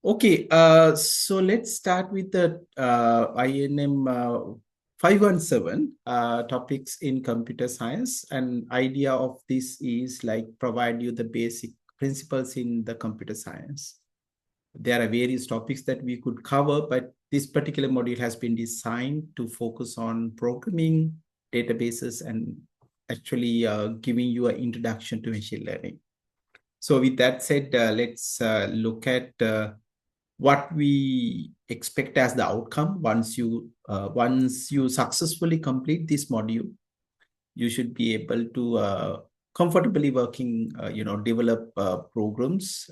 Okay, so let's start with the INM 517 topics in computer science. And idea of this is like provide you the basic principles in the computer science. There are various topics that we could cover, but this particular module has been designed to focus on programming, databases, and actually giving you an introduction to machine learning. So with that said, let's look at what we expect as the outcome once you successfully complete this module. You should be able to comfortably working develop programs,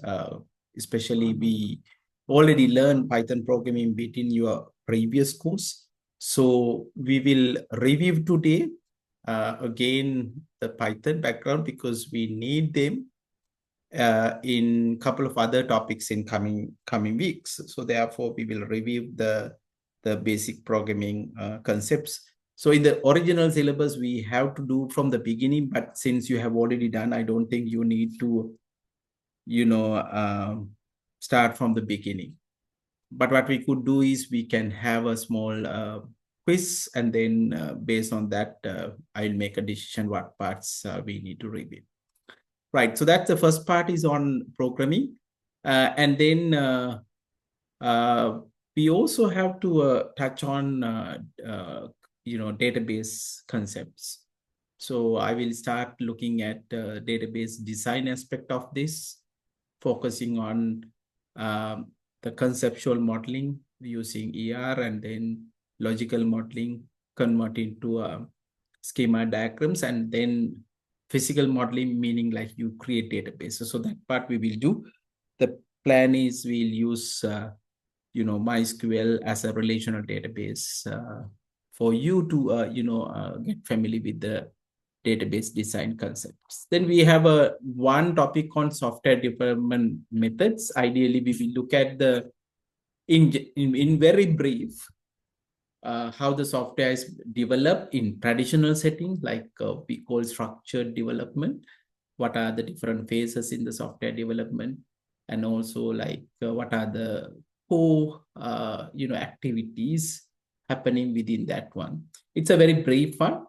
especially we already learned Python programming bit in your previous course, so we will review today again the Python background because we need them in couple of other topics in coming weeks. So therefore, we will review the basic programming concepts. So in the original syllabus, we have to do from the beginning, but since you have already done, I don't think you need to, start from the beginning. But what we could do is we can have a small quiz, and then based on that, I'll make a decision what parts we need to review. Right. So that's the first part is on programming. And then uh, we also have to touch on, database concepts. So I will start looking at database design aspect of this, focusing on the conceptual modeling using ER, and then logical modeling, converting to schema diagrams, and then physical modeling, meaning like you create databases. So that part we will do. The plan is we'll use MySQL as a relational database for you to get familiar with the database design concepts. Then we have a one topic on software development methods. Ideally, we will look at the in very brief how the software is developed in traditional setting, like we call structured development. What are the different phases in the software development, and also like what are the core activities happening within that one. It's a very brief one.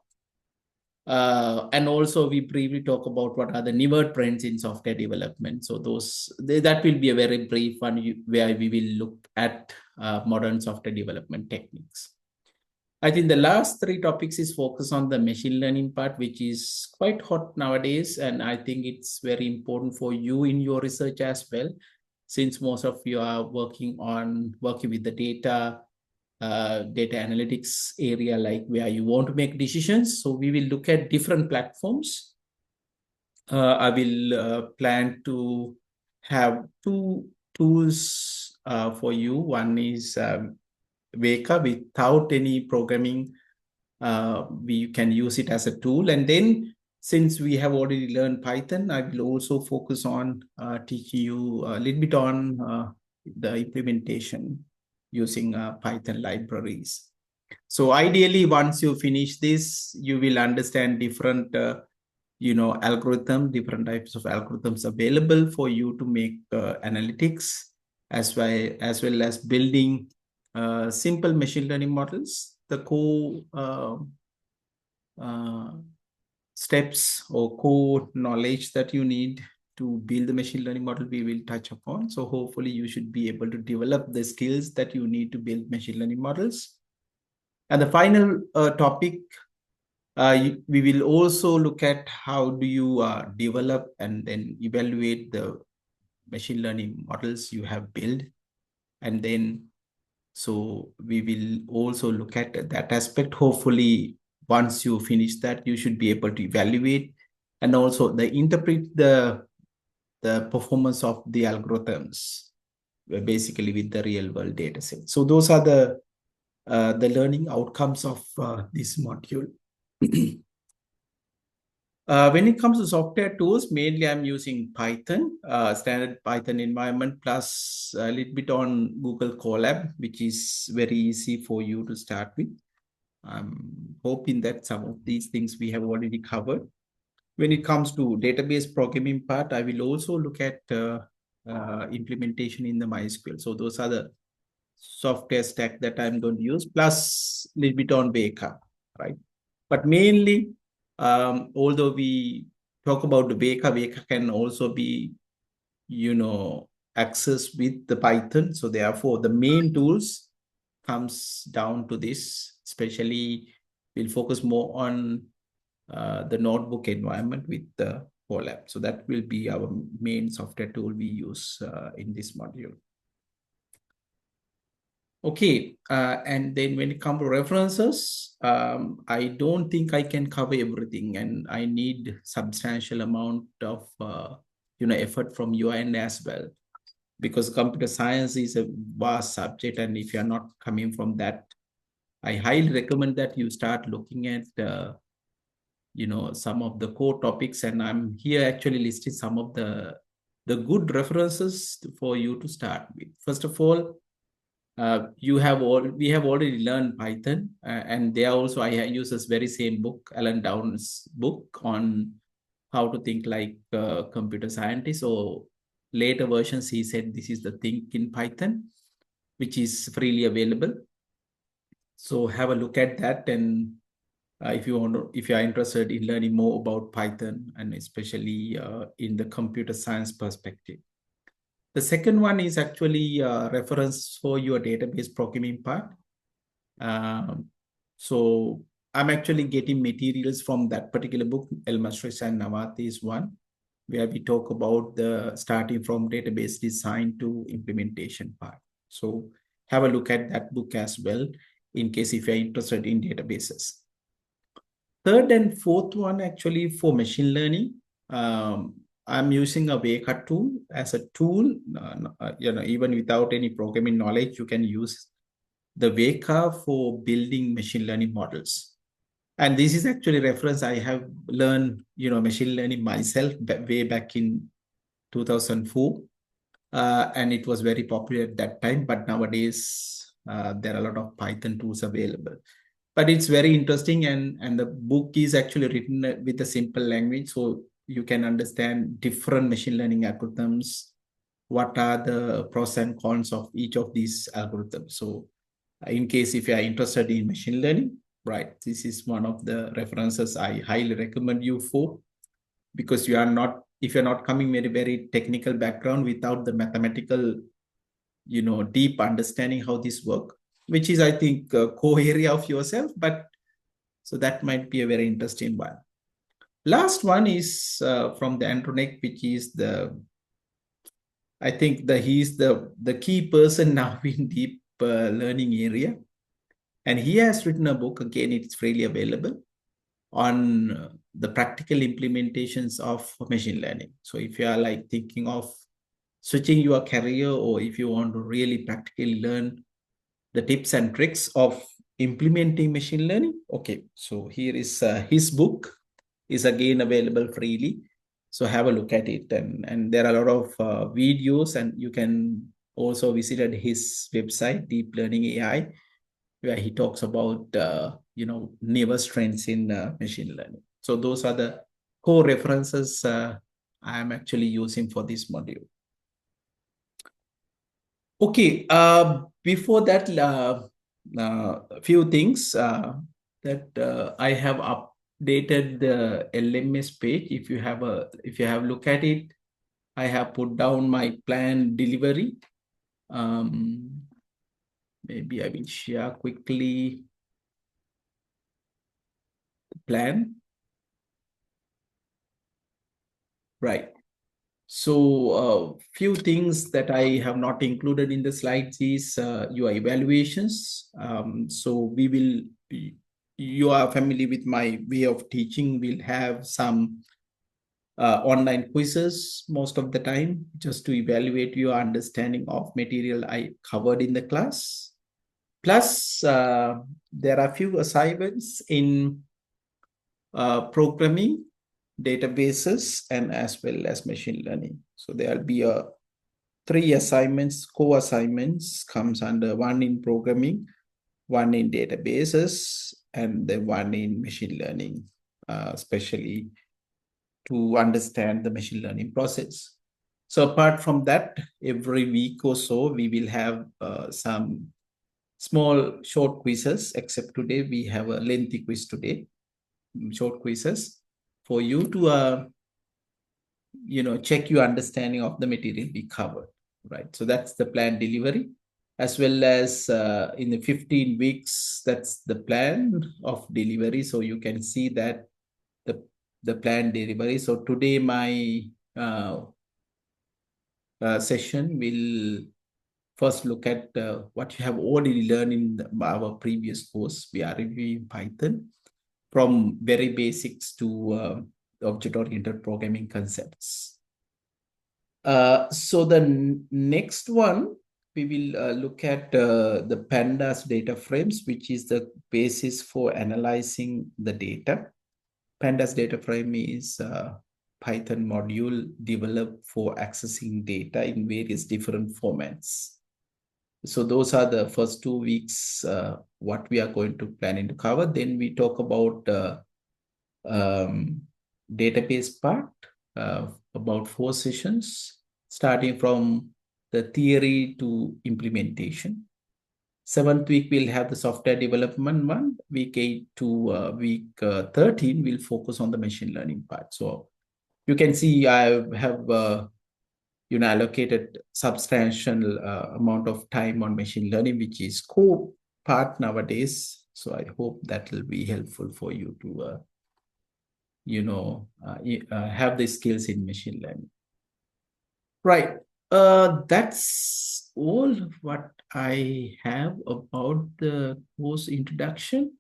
And also we briefly talk about what are the newer trends in software development. So that will be a very brief one where we will look at modern software development techniques. I think the last three topics is focus on the machine learning part, which is quite hot nowadays. And I think it's very important for you in your research as well, since most of you are working with the data analytics area, like where you want to make decisions. So we will look at different platforms. I will plan to have two tools for you. One is Weka. Without any programming, we can use it as a tool. And then since we have already learned Python, I will also focus on teaching you a little bit on the implementation using Python libraries. So ideally, once you finish this, you will understand different, different types of algorithms available for you to make analytics, as well as building simple machine learning models. The core uh, steps or core knowledge that you need to build the machine learning model, we will touch upon. So hopefully you should be able to develop the skills that you need to build machine learning models. And the final topic, we will also look at how do you develop and then evaluate the machine learning models you have built. And then, so we will also look at that aspect. Hopefully, once you finish that, you should be able to evaluate and also interpret the performance of the algorithms, basically with the real world data set. So those are the learning outcomes of this module. When it comes to software tools, mainly I'm using Python, standard Python environment, plus a little bit on Google Colab, which is very easy for you to start with. I'm hoping that some of these things we have already covered. When it comes to database programming part, I will also look at implementation in the MySQL. So those are the software stack that I'm going to use, plus a little bit on Weka, right? But mainly, although we talk about the Weka can also be, accessed with the Python. So therefore, the main tools comes down to this. Especially, we'll focus more on the notebook environment with the Colab. So that will be our main software tool we use in this module. Okay, and then when it comes to references, I don't think I can cover everything, and I need substantial amount of effort from your end as well, because computer science is a vast subject, and if you are not coming from that, I highly recommend that you start looking at some of the core topics, and I'm here actually listed some of the good references for you to start with. First of all, we have already learned Python, and there also I use this very same book, Alan Downs' book on how to think like a computer scientist. So later versions, he said this is the Think in Python, which is freely available. So have a look at that, and if you are interested in learning more about Python, and especially in the computer science perspective. The second one is actually reference for your database programming part. So I'm actually getting materials from that particular book. Elmastris and Navati is one, where we talk about the starting from database design to implementation part. So have a look at that book as well, in case if you're interested in databases. Third and fourth one, actually for machine learning, I'm using a Weka tool as a tool. Even without any programming knowledge, you can use the Weka for building machine learning models. And this is actually reference I have learned, machine learning myself way back in 2004. And it was very popular at that time. But nowadays, there are a lot of Python tools available. But it's very interesting, and the book is actually written with a simple language, so you can understand different machine learning algorithms, what are the pros and cons of each of these algorithms. So in case if you are interested in machine learning, right, this is one of the references I highly recommend you for, because if you're not coming very technical background without the mathematical, deep understanding how this work, which is, I think, a core area of yourself, but so that might be a very interesting one. Last one is from the Andronic, which is I think he's the key person now in deep learning area. And he has written a book, again, it's freely available, on the practical implementations of machine learning. So if you are like thinking of switching your career, or if you want to really practically learn the tips and tricks of implementing machine learning, okay, so here is his book is again available freely. So have a look at it, and there are a lot of videos, and you can also visit his website, Deep Learning AI, where he talks about newest trends in machine learning. So those are the core references I am actually using for this module. Okay, before that, a few things that I have updated the LMS page. If you have look at it, I have put down my plan delivery. Maybe I will share quickly the plan. Right. So few things that I have not included in the slides is your evaluations. So you are familiar with my way of teaching. We'll have some online quizzes most of the time, just to evaluate your understanding of material I covered in the class. Plus, there are few assignments in programming, databases, and as well as machine learning. So there'll be three assignments, co-assignments comes under one in programming, one in databases, and then one in machine learning, especially to understand the machine learning process. So apart from that, every week or so, we will have some small short quizzes, except today we have a lengthy quiz today, short quizzes for you to, check your understanding of the material we covered, right? So that's the plan delivery, as well as in the 15 weeks, that's the plan of delivery. So you can see that the, the plan delivery. So today my session will first look at what you have already learned in our previous course. We are reviewing Python from very basics to object-oriented programming concepts. So the next one, we will look at the pandas data frames, which is the basis for analyzing the data. Pandas data frame is a Python module developed for accessing data in various different formats. So those are the first 2 weeks, what we are going to planning to cover. Then we talk about um, database part, about 4 sessions, starting from the theory to implementation. 7th week, we'll have the software development one. Week 8 to week 13, we'll focus on the machine learning part. So you can see I have allocated substantial amount of time on machine learning, which is core part nowadays. So I hope that will be helpful for you to have the skills in machine learning. Right. That's all what I have about the course introduction.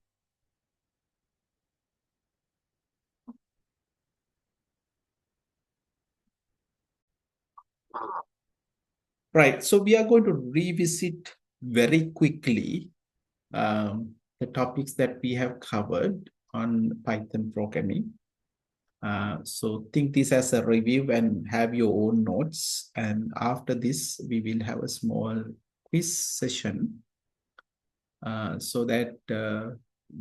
Right. So we are going to revisit very quickly the topics that we have covered on Python programming. So think this as a review and have your own notes. And after this, we will have a small quiz session so that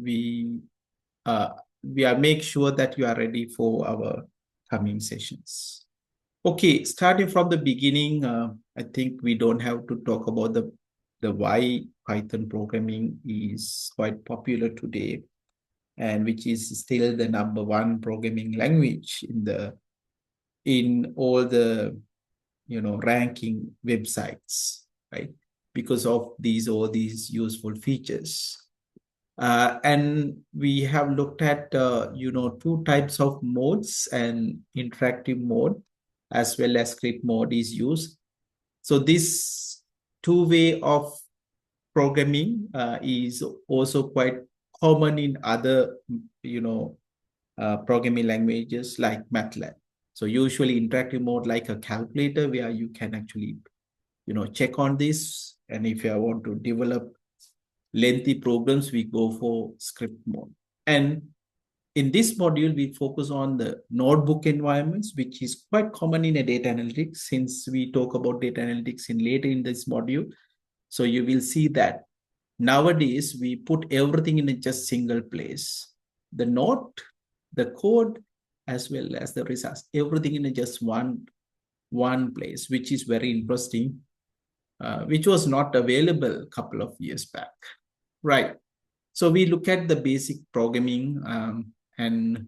we are make sure that you are ready for our coming sessions. Okay, starting from the beginning, I think we don't have to talk about the why Python programming is quite popular today, and which is still the #1 programming language in all the ranking websites, right? Because of all these useful features. And we have looked at 2 types of modes, and interactive mode as well as script mode is used. So this two-way of programming is also quite common in other programming languages like MATLAB. So usually interactive mode like a calculator where you can actually check on this, and if you want to develop lengthy programs, we go for script mode. And in this module, we focus on the notebook environments, which is quite common in a data analytics, since we talk about data analytics later in this module. So you will see that nowadays we put everything in a just single place. The note, the code, as well as the results, everything in a just one place, which is very interesting, which was not available a couple of years back. Right. So we look at the basic programming and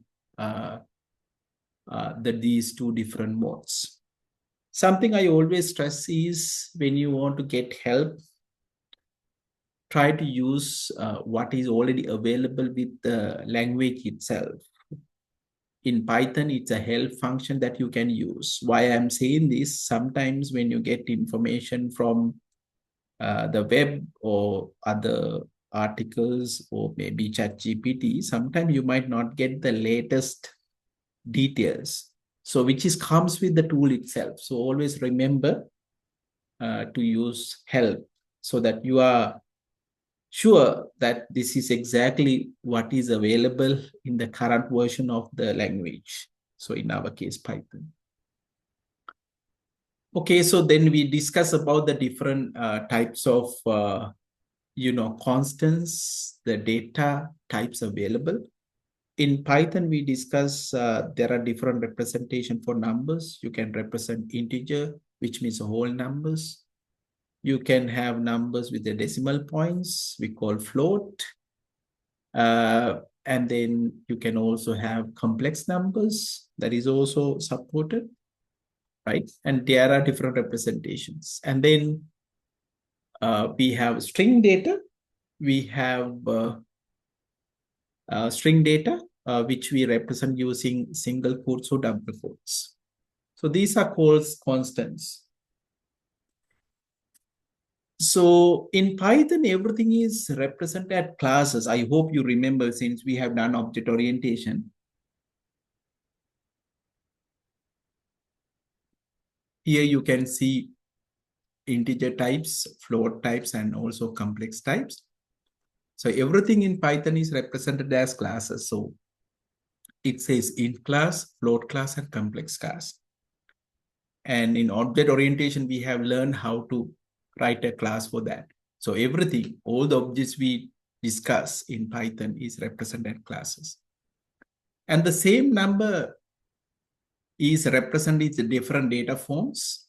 these 2 different modes. Something I always stress is when you want to get help, try to use what is already available with the language itself. In Python, it's a help function that you can use. Why I'm saying this, sometimes when you get information from the web or other articles or maybe ChatGPT, sometimes you might not get the latest details. So which comes with the tool itself. So always remember to use help so that you are sure that this is exactly what is available in the current version of the language. So in our case, Python. Okay, so then we discuss about the different types of constants, the data types available. In Python, we discuss there are different representation for numbers. You can represent integer, which means whole numbers. You can have numbers with the decimal points, we call float. And then you can also have complex numbers that is also supported, right? And there are different representations. And then we have string data. We have string data, which we represent using single quotes or double quotes. So these are called constants. So in Python, everything is represented as classes. I hope you remember since we have done object orientation. Here you can see integer types, float types, and also complex types. So everything in Python is represented as classes. So it says int class, float class, and complex class. And in object orientation, we have learned how to write a class for that. So everything, all the objects we discuss in Python is represented as classes. And the same number is represented in different data forms,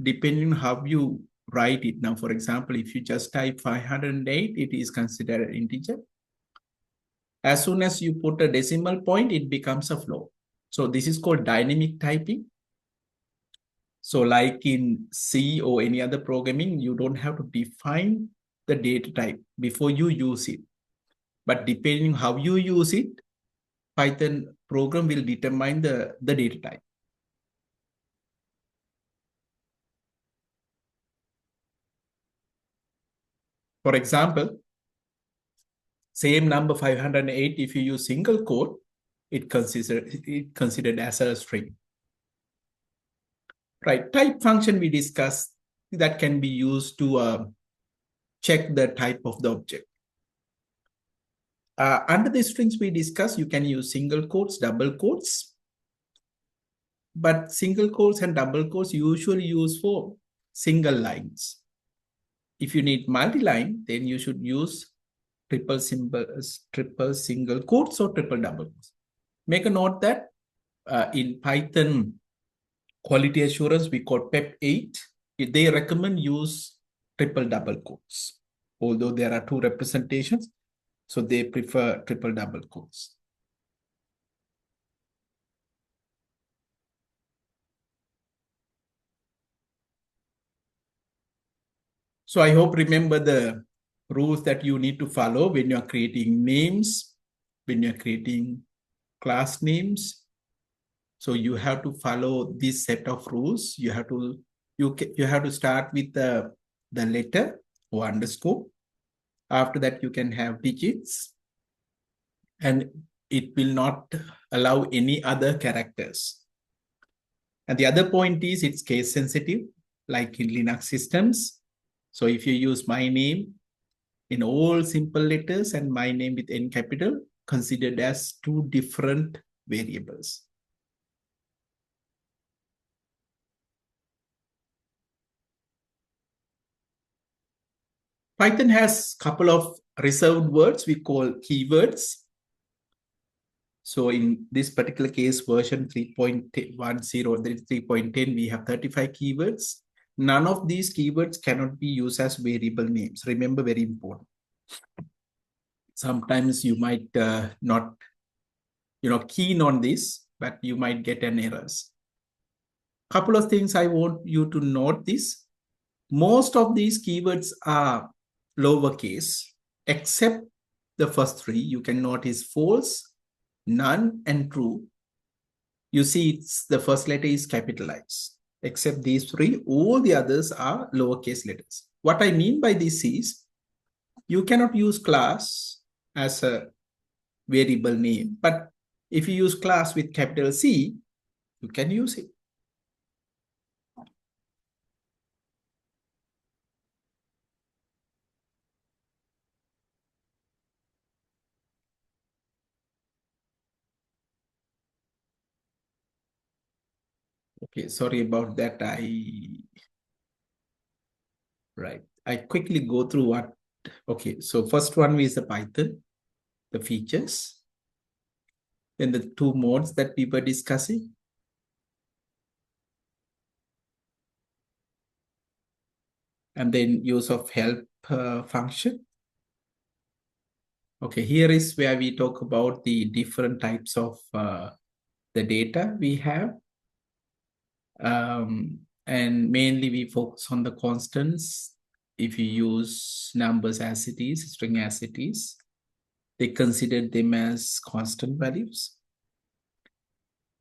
depending on how you write it. Now, for example, if you just type 508, it is considered an integer. As soon as you put a decimal point, it becomes a float. So this is called dynamic typing. So like in C or any other programming, you don't have to define the data type before you use it. But depending on how you use it, Python program will determine the data type. For example, same number 508, if you use single quote, it considered as a string. Right, type function we discussed that can be used to check the type of the object. Under the strings we discussed, you can use single quotes, double quotes. But single quotes and double quotes usually used for single lines. If you need multi-line, then you should use triple single quotes or triple double quotes. Make a note that in Python quality assurance, we call PEP 8. They recommend use triple double quotes, although there are two representations. So they prefer triple double quotes. So I hope remember the rules that you need to follow when you're creating names, when you're creating class names. So you have to follow this set of rules. You have to start with the letter or underscore. After that, you can have digits, and it will not allow any other characters. And the other point is it's case sensitive, like in Linux systems. So if you use my name in all simple letters and my name with N capital, considered as two different variables. Python has a couple of reserved words we call keywords. So in this particular case, version 3.10, 3.10, we have 35 keywords. None of these keywords cannot be used as variable names. Remember, very important. Sometimes you might not, keen on this, but you might get an errors. Couple of things I want you to note this. Most of these keywords are lowercase, except the first three. You can notice false, none, and true. You see, the first letter is capitalized. Except these three, all the others are lowercase letters. What I mean by this is, you cannot use class as a variable name. But if you use class with capital C, you can use it. Okay, sorry about that. Right. I quickly go through what. Okay, so first one is the Python, the features. Then the two modes that we were discussing. And then use of help function. Okay, here is where we talk about the different types of the data we have. And mainly we focus on the constants. If you use numbers as it is, string as it is, they consider them as constant values.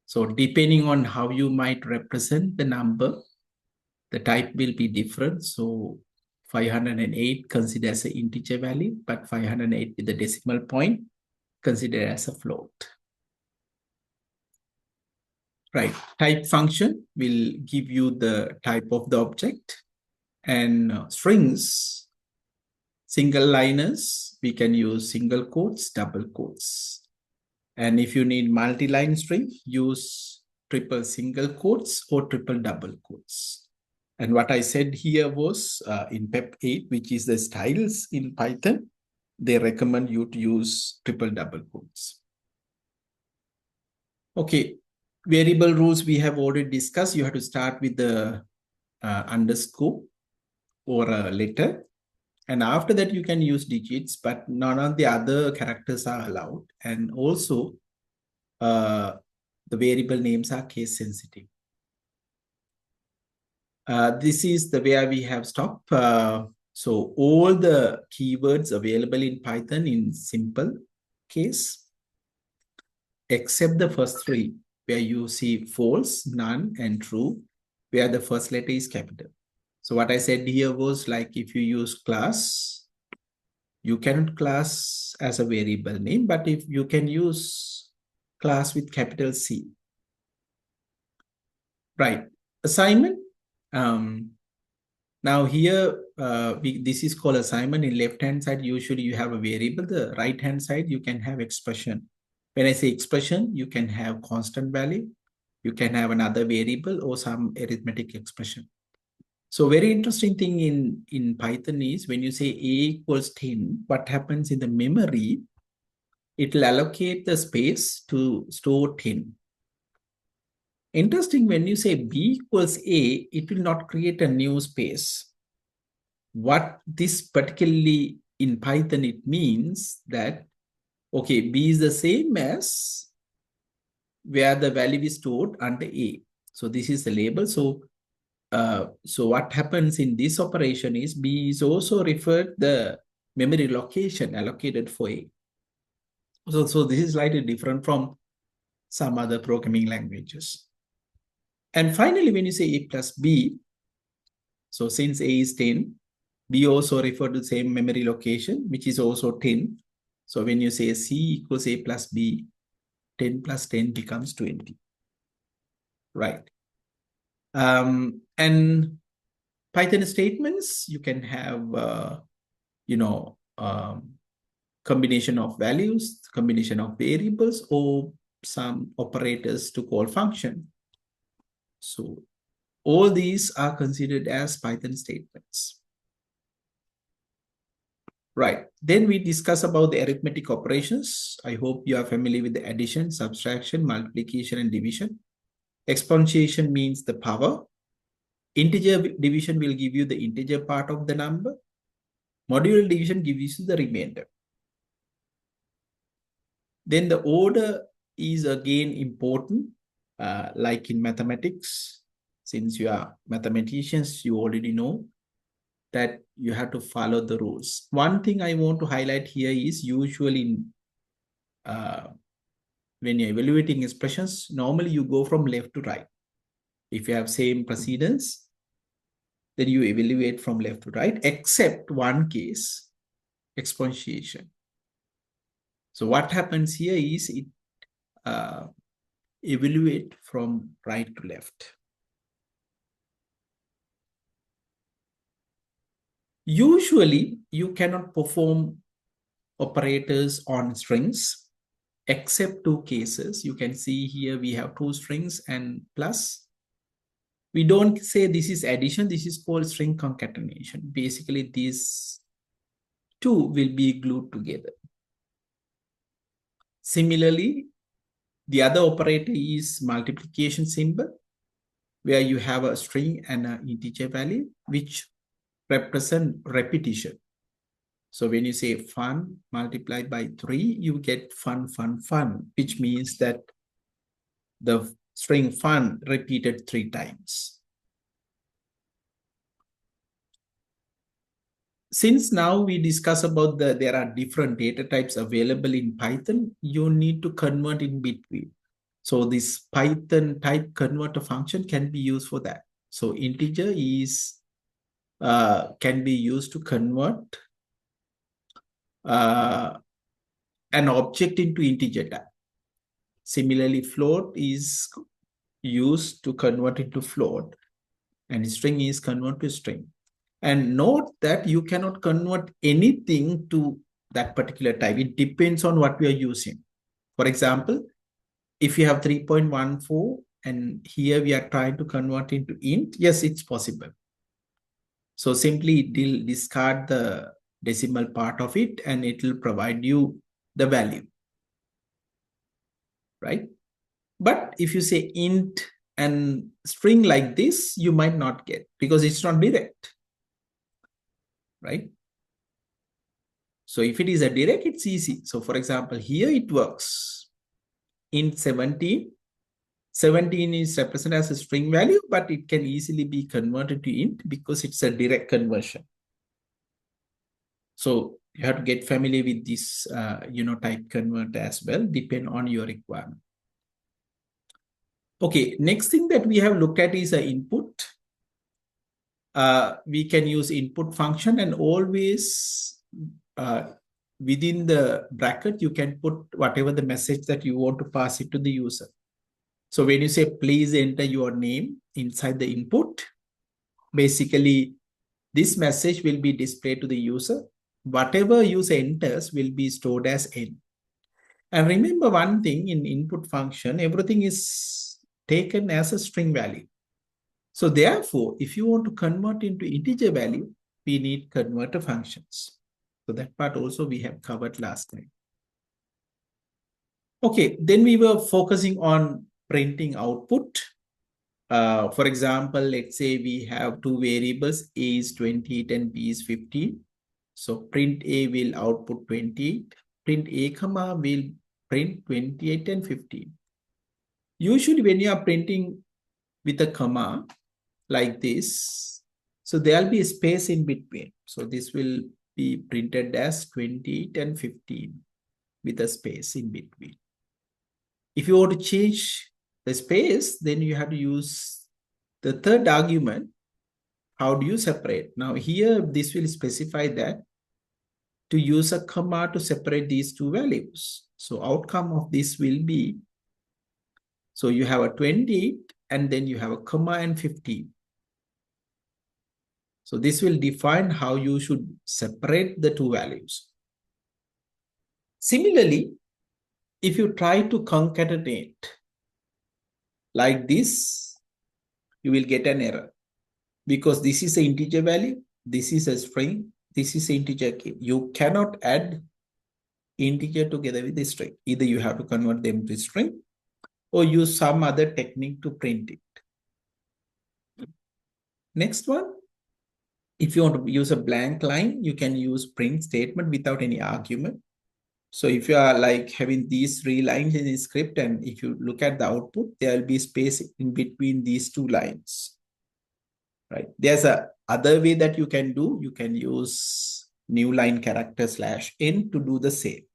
So depending on how you might represent the number, the type will be different. So 508 considered as an integer value, but 508 with the decimal point considered as a float. Right. Type function will give you the type of the object, and strings, single liners, we can use single quotes, double quotes. And if you need multi-line string, use triple single quotes or triple double quotes. And what I said here was in PEP 8, which is the styles in Python, they recommend you to use triple double quotes. Okay, variable rules we have already discussed. You have to start with the underscore or a letter. And after that, you can use digits, but none of the other characters are allowed. And also, the variable names are case sensitive. This is the way we have stopped. So all the keywords available in Python in simple case, except the first three, where you see false, none, and true, where the first letter is capital. So what I said here was like if you use class, you cannot class as a variable name, but if you can use class with capital C. Right. Assignment. Now here, this is called assignment. In left-hand side, usually you have a variable. The right-hand side, you can have expression. When I say expression, you can have constant value. You can have another variable or some arithmetic expression. So very interesting thing in Python is when you say A equals 10, what happens in the memory, it will allocate the space to store 10. Interesting, when you say B equals A, it will not create a new space. What this particularly in Python, it means that, okay, B is the same as where the value is stored under A. So this is the label. So what happens in this operation is B is also referred the memory location allocated for A. So this is slightly different from some other programming languages. And finally, when you say A plus B, so since A is 10, B also refer to the same memory location, which is also 10. So when you say C equals A plus B, 10 plus 10 becomes 20. Right. And Python statements, you can have, combination of values, combination of variables, or some operators to call function. So all these are considered as Python statements. Right. Then we discuss about the arithmetic operations. I hope you are familiar with the addition, subtraction, multiplication, and division. Exponentiation means the power. Integer division will give you the integer part of the number. Modular division gives you the remainder. Then the order is again important, like in mathematics. Since you are mathematicians, you already know that you have to follow the rules. One thing I want to highlight here is usually when you're evaluating expressions, normally you go from left to right. If you have same precedence, then you evaluate from left to right, except one case, exponentiation. So what happens here is it evaluate from right to left. Usually, you cannot perform operators on strings, except two cases. You can see here we have two strings and plus. We don't say this is addition. This is called string concatenation. Basically, these two will be glued together. Similarly, The other operator is multiplication symbol, where you have a string and an integer value, which represent repetition. So when you say fun multiplied by 3, you get fun, fun, fun, which means that the string fun repeated 3 times. Since now we discuss about there are different data types available in Python, you need to convert in between. So this Python type converter function can be used for that. So integer is can be used to convert an object into integer type. Similarly, float is used to convert into float, and string is convert to string. And note that you cannot convert anything to that particular type. It depends on what we are using. For example, if you have 3.14 and here we are trying to convert into int, yes, it's possible. So simply discard the decimal part of it and it will provide you the value, right? But if you say int and string like this, you might not get because it's not direct, right? So if it is a direct, it's easy. So for example, here it works. Int 17. 17 is represented as a string value, but it can easily be converted to int because it's a direct conversion. So you have to get familiar with this, type converter as well, depend on your requirement. Okay, next thing that we have looked at is an input. We can use input function and always within the bracket, you can put whatever the message that you want to pass it to the user. So when you say, please enter your name inside the input, basically this message will be displayed to the user. Whatever user enters will be stored as n. And remember one thing in input function, everything is taken as a string value. So therefore, if you want to convert into integer value, we need converter functions. So that part also we have covered last time. Okay, then we were focusing on printing output. For example, let's say we have two variables, A is 28 and B is 15. So print A will output 28. Print A comma will print 28 and 15. Usually when you are printing with a comma like this, so there'll be a space in between. So this will be printed as 28 and 15 with a space in between. If you want to change the space, then you have to use the third argument. How do you separate? Now here, this will specify that to use a comma to separate these two values. So outcome of this will be, so you have a 28 and then you have a comma and 15. So this will define how you should separate the two values. Similarly, if you try to concatenate like this, you will get an error because this is an integer value, this is a string, this is an integer key. You cannot add integer together with the string. Either you have to convert them to string or use some other technique to print it. Next one, if you want to use a blank line, you can use print statement without any argument. So if you are like having these 3 lines in the script, and if you look at the output, there will be space in between these 2 lines, right? There's a other way that you can do. You can use new line character /n to do the same.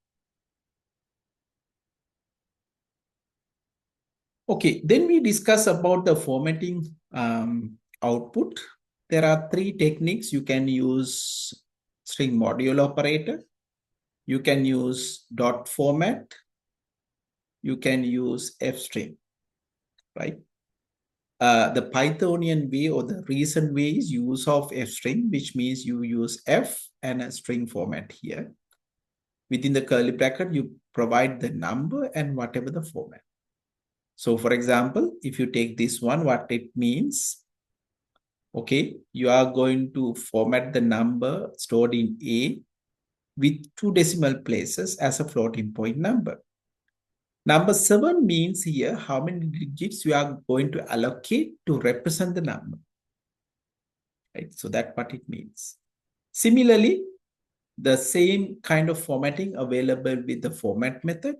Okay, then we discuss about the formatting output. There are 3 techniques. You can use string module operator. You can use dot format. You can use f-string, right? The Pythonian way or the recent way is use of f-string, which means you use f and a string format here. Within the curly bracket, you provide the number and whatever the format. So for example, if you take this one, what it means, okay, you are going to format the number stored in A with 2 decimal places as a floating point number. Number 7 means here how many digits you are going to allocate to represent the number. Right? So that's what it means. Similarly, the same kind of formatting available with the format method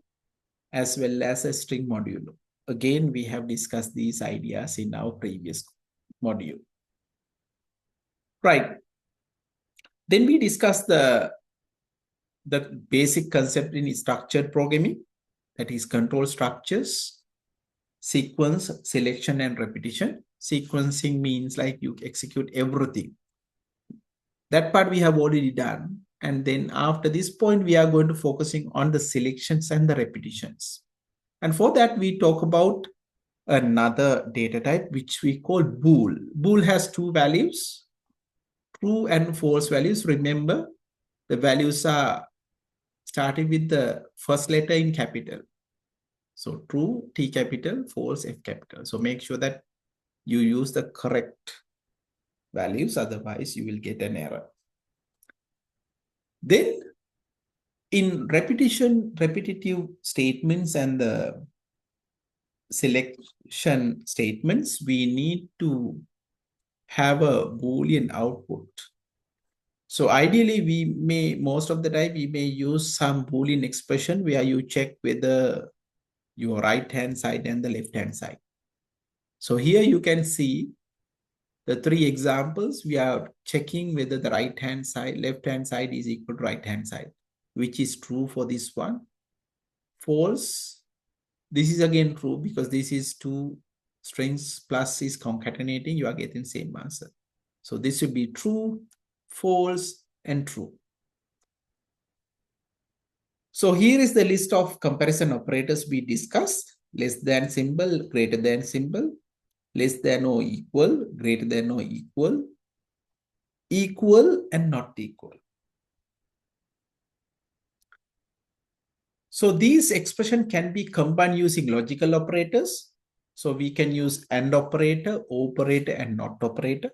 as well as a string module. Again, we have discussed these ideas in our previous module. Right. Then we discussed the basic concept in structured programming, that is control structures, sequence, selection, and repetition. Sequencing means like you execute everything. That part we have already done. And then after this point, we are going to focusing on the selections and the repetitions. And for that, we talk about another data type, which we call bool. Bool has two values, true and false values. Remember, the values are starting with the first letter in capital. So true, T capital, false, F capital. So make sure that you use the correct values, otherwise you will get an error. Then in repetitive statements and the selection statements, we need to have a Boolean output. So ideally, most of the time, we may use some Boolean expression where you check whether your right-hand side and the left-hand side. So here you can see the three examples. We are checking whether the right-hand side, left-hand side is equal to right-hand side, which is true for this one. False. This is again true because this is two strings plus is concatenating. You are getting same answer. So this should be true, false, and true. So here is the list of comparison operators we discussed. Less than symbol, greater than symbol, less than or equal, greater than or equal, equal and not equal. So these expression can be combined using logical operators. So we can use AND operator, operator, and not operator.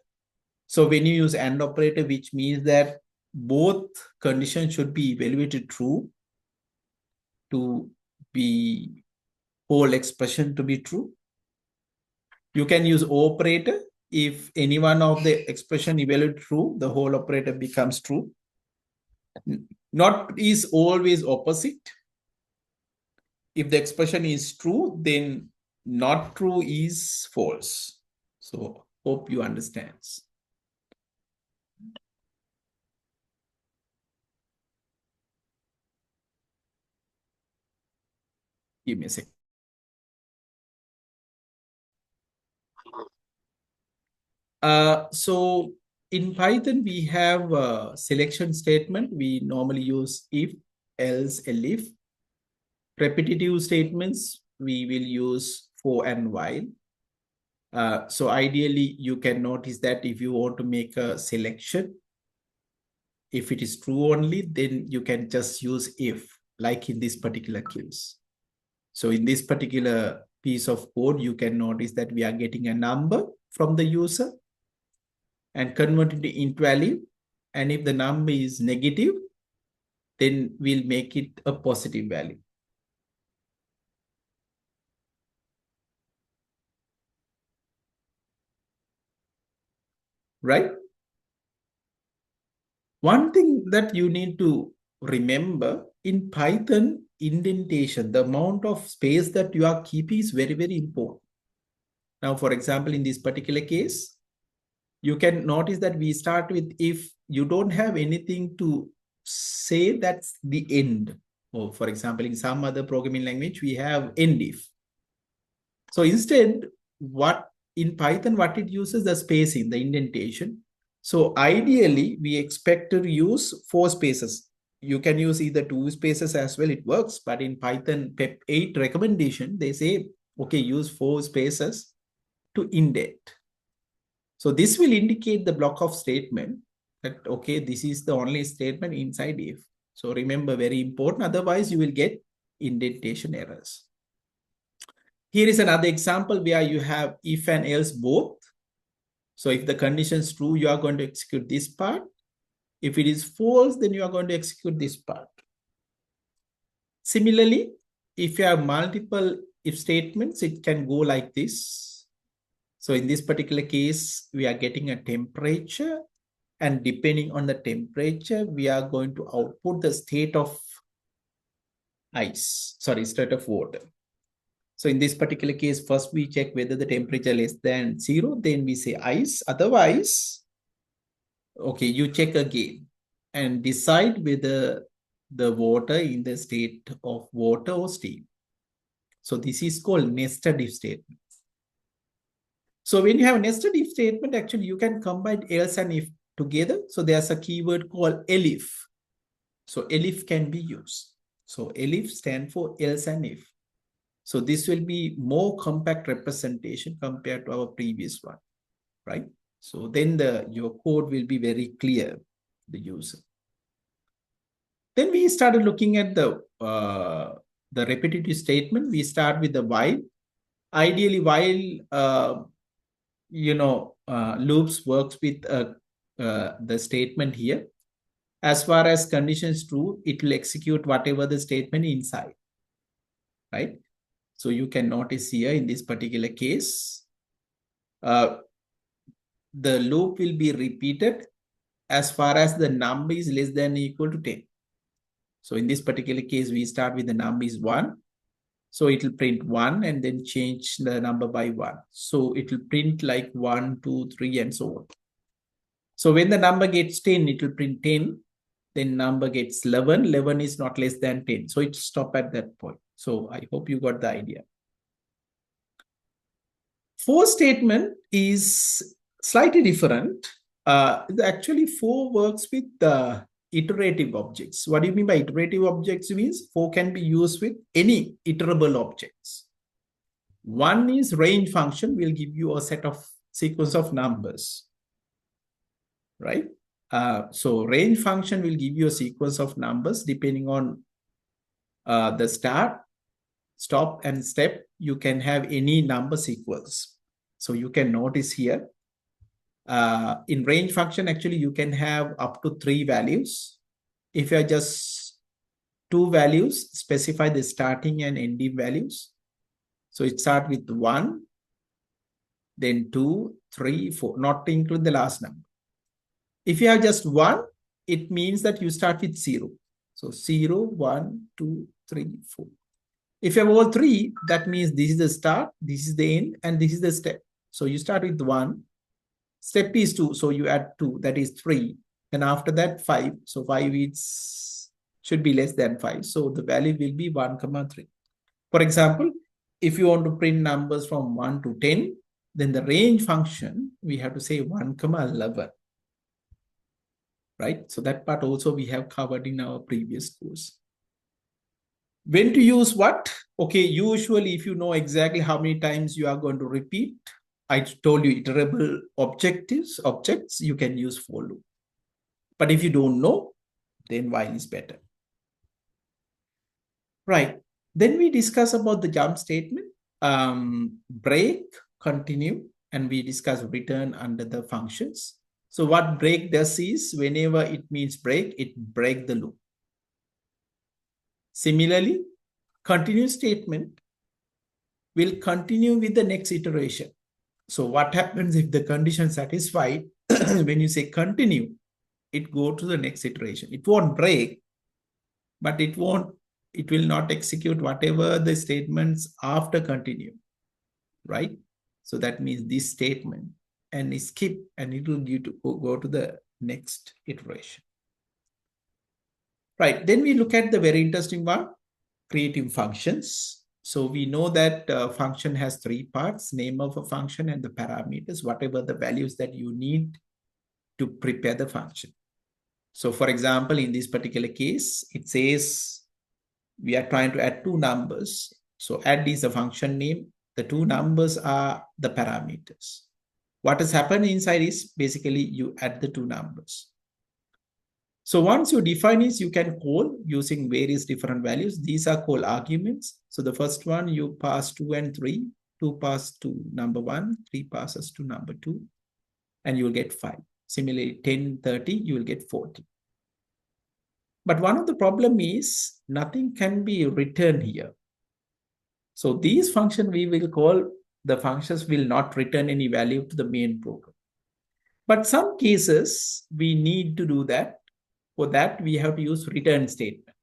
So when you use AND operator, which means that both conditions should be evaluated true to be whole expression to be true. You can use operator. If any one of the expression evaluated true, the whole operator becomes true. Not is always opposite. If the expression is true, then not true is false. So hope you understand. Give me a second. So in Python, we have a selection statement. We normally use if, else, elif. Repetitive statements, we will use for and while. So ideally, you can notice that if you want to make a selection, if it is true only, then you can just use if, like in this particular case. So in this particular piece of code, you can notice that we are getting a number from the user and convert it into value. And if the number is negative, then we'll make it a positive value. Right? One thing that you need to remember in Python, indentation, the amount of space that you are keeping is very, very important. Now, for example, in this particular case, you can notice that we start with if you don't have anything to say that's the end. Or for example, in some other programming language, we have end if. So instead, what in Python, what it uses the spacing, the indentation. So ideally, we expect to use 4 spaces. You can use either 2 spaces as well, it works. But in Python PEP 8 recommendation, they say, okay, use 4 spaces to indent. So this will indicate the block of statement that, okay, this is the only statement inside if. So remember, very important. Otherwise, you will get indentation errors. Here is another example where you have if and else both. So if the condition is true, you are going to execute this part. If it is false, then you are going to execute this part. Similarly, if you have multiple if statements, it can go like this. So in this particular case, we are getting a temperature, and depending on the temperature, we are going to output the state of state of water. So in this particular case, first we check whether the temperature less than 0, then we say ice. Otherwise, okay, you check again and decide whether the water in the state of water or steam. So this is called nested if statement. So when you have nested if statement, actually you can combine else and if together. So there's a keyword called elif. So elif can be used. So elif stand for else and if. So this will be more compact representation compared to our previous one, right? So then your code will be very clear, the user. Then we started looking at the repetitive statement. We start with the while. Ideally, while loops works with the statement here. As far as conditions true, it will execute whatever the statement inside, right? So you can notice here in this particular case, the loop will be repeated as far as the number is less than or equal to 10. So in this particular case, we start with the number is 1. So it will print 1 and then change the number by 1. So it will print like 1, 2, 3, and so on. So when the number gets 10, it will print 10. Then number gets 11. 11 is not less than 10. So it stop at that point. So I hope you got the idea. For statement is slightly different. Actually, for works with iterative objects. What do you mean by iterative objects? Means for can be used with any iterable objects. One is range function will give you a set of sequence of numbers, right? So range function will give you a sequence of numbers depending on the start, stop, and step. You can have any number sequence. So you can notice here, in range function, actually, you can have up to 3 values. If you are just 2 values, specify the starting and ending values. So it starts with 1, then 2, 3, 4, not to include the last number. If you have just 1, it means that you start with 0. So 0, 1, 2, 3, 4. If you have all 3, that means this is the start, this is the end, and this is the step. So you start with 1. Step is 2, so you add 2, that is 3. And after that, 5. So 5 should be less than 5. So the value will be 1, 3. For example, if you want to print numbers from 1 to 10, then the range function, we have to say 1, 11. Right? So that part also we have covered in our previous course. When to use what? Okay, usually if you know exactly how many times you are going to repeat, I told you iterable objects, you can use for loop. But if you don't know, then while is better. Right. Then we discuss about the jump statement, break, continue, and we discuss return under the functions. So what break does is whenever it means break, it break the loop. Similarly, continue statement will continue with the next iteration. So what happens if the condition satisfied, when you say continue, it go to the next iteration. It won't break, but it will not execute whatever the statements after continue, right? So that means this statement and skip, and it will go to the next iteration. Right, then we look at the very interesting one, creating functions. So we know that function has 3 parts, name of a function and the parameters, whatever the values that you need to prepare the function. So for example, in this particular case, it says we are trying to add 2 numbers. So add is a function name. The 2 numbers are the parameters. What has happened inside is basically you add the 2 numbers. So once you define it, you can call using various different values. These are called arguments. So the first one, you pass 2 and 3. 2 pass to number 1, 3 passes to number 2, and you will get 5. Similarly, 10, 30, you will get 40. But one of the problem is nothing can be returned here. So these functions we will call the functions will not return any value to the main program. But some cases we need to do that. For that, we have to use return statement.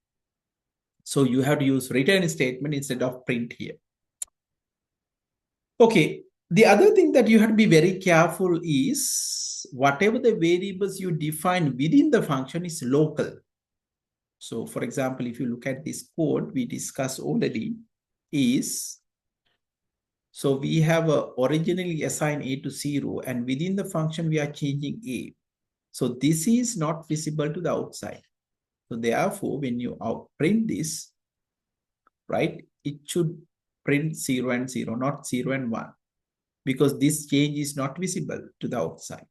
So you have to use return statement instead of print here. Okay. The other thing that you have to be very careful is whatever the variables you define within the function is local. So for example, if you look at this code we discussed already is, so we have originally assigned a to 0 and within the function we are changing a. So this is not visible to the outside. So therefore, when you print this, right, it should print 0 and 0, not 0 and 1, because this change is not visible to the outside.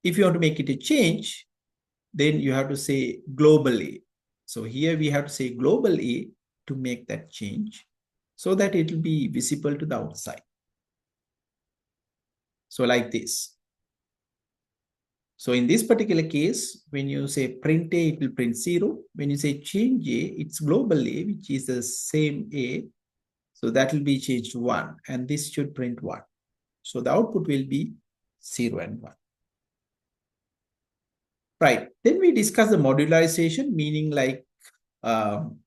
If you want to make it a change, then you have to say global A. So here we have to say global A to make that change so that it will be visible to the outside. So like this. So in this particular case, when you say print A, it will print 0. When you say change A, it's global A, which is the same A. So that will be changed to 1, and this should print 1. So the output will be 0 and 1. Right. Then we discuss the modularization, meaning like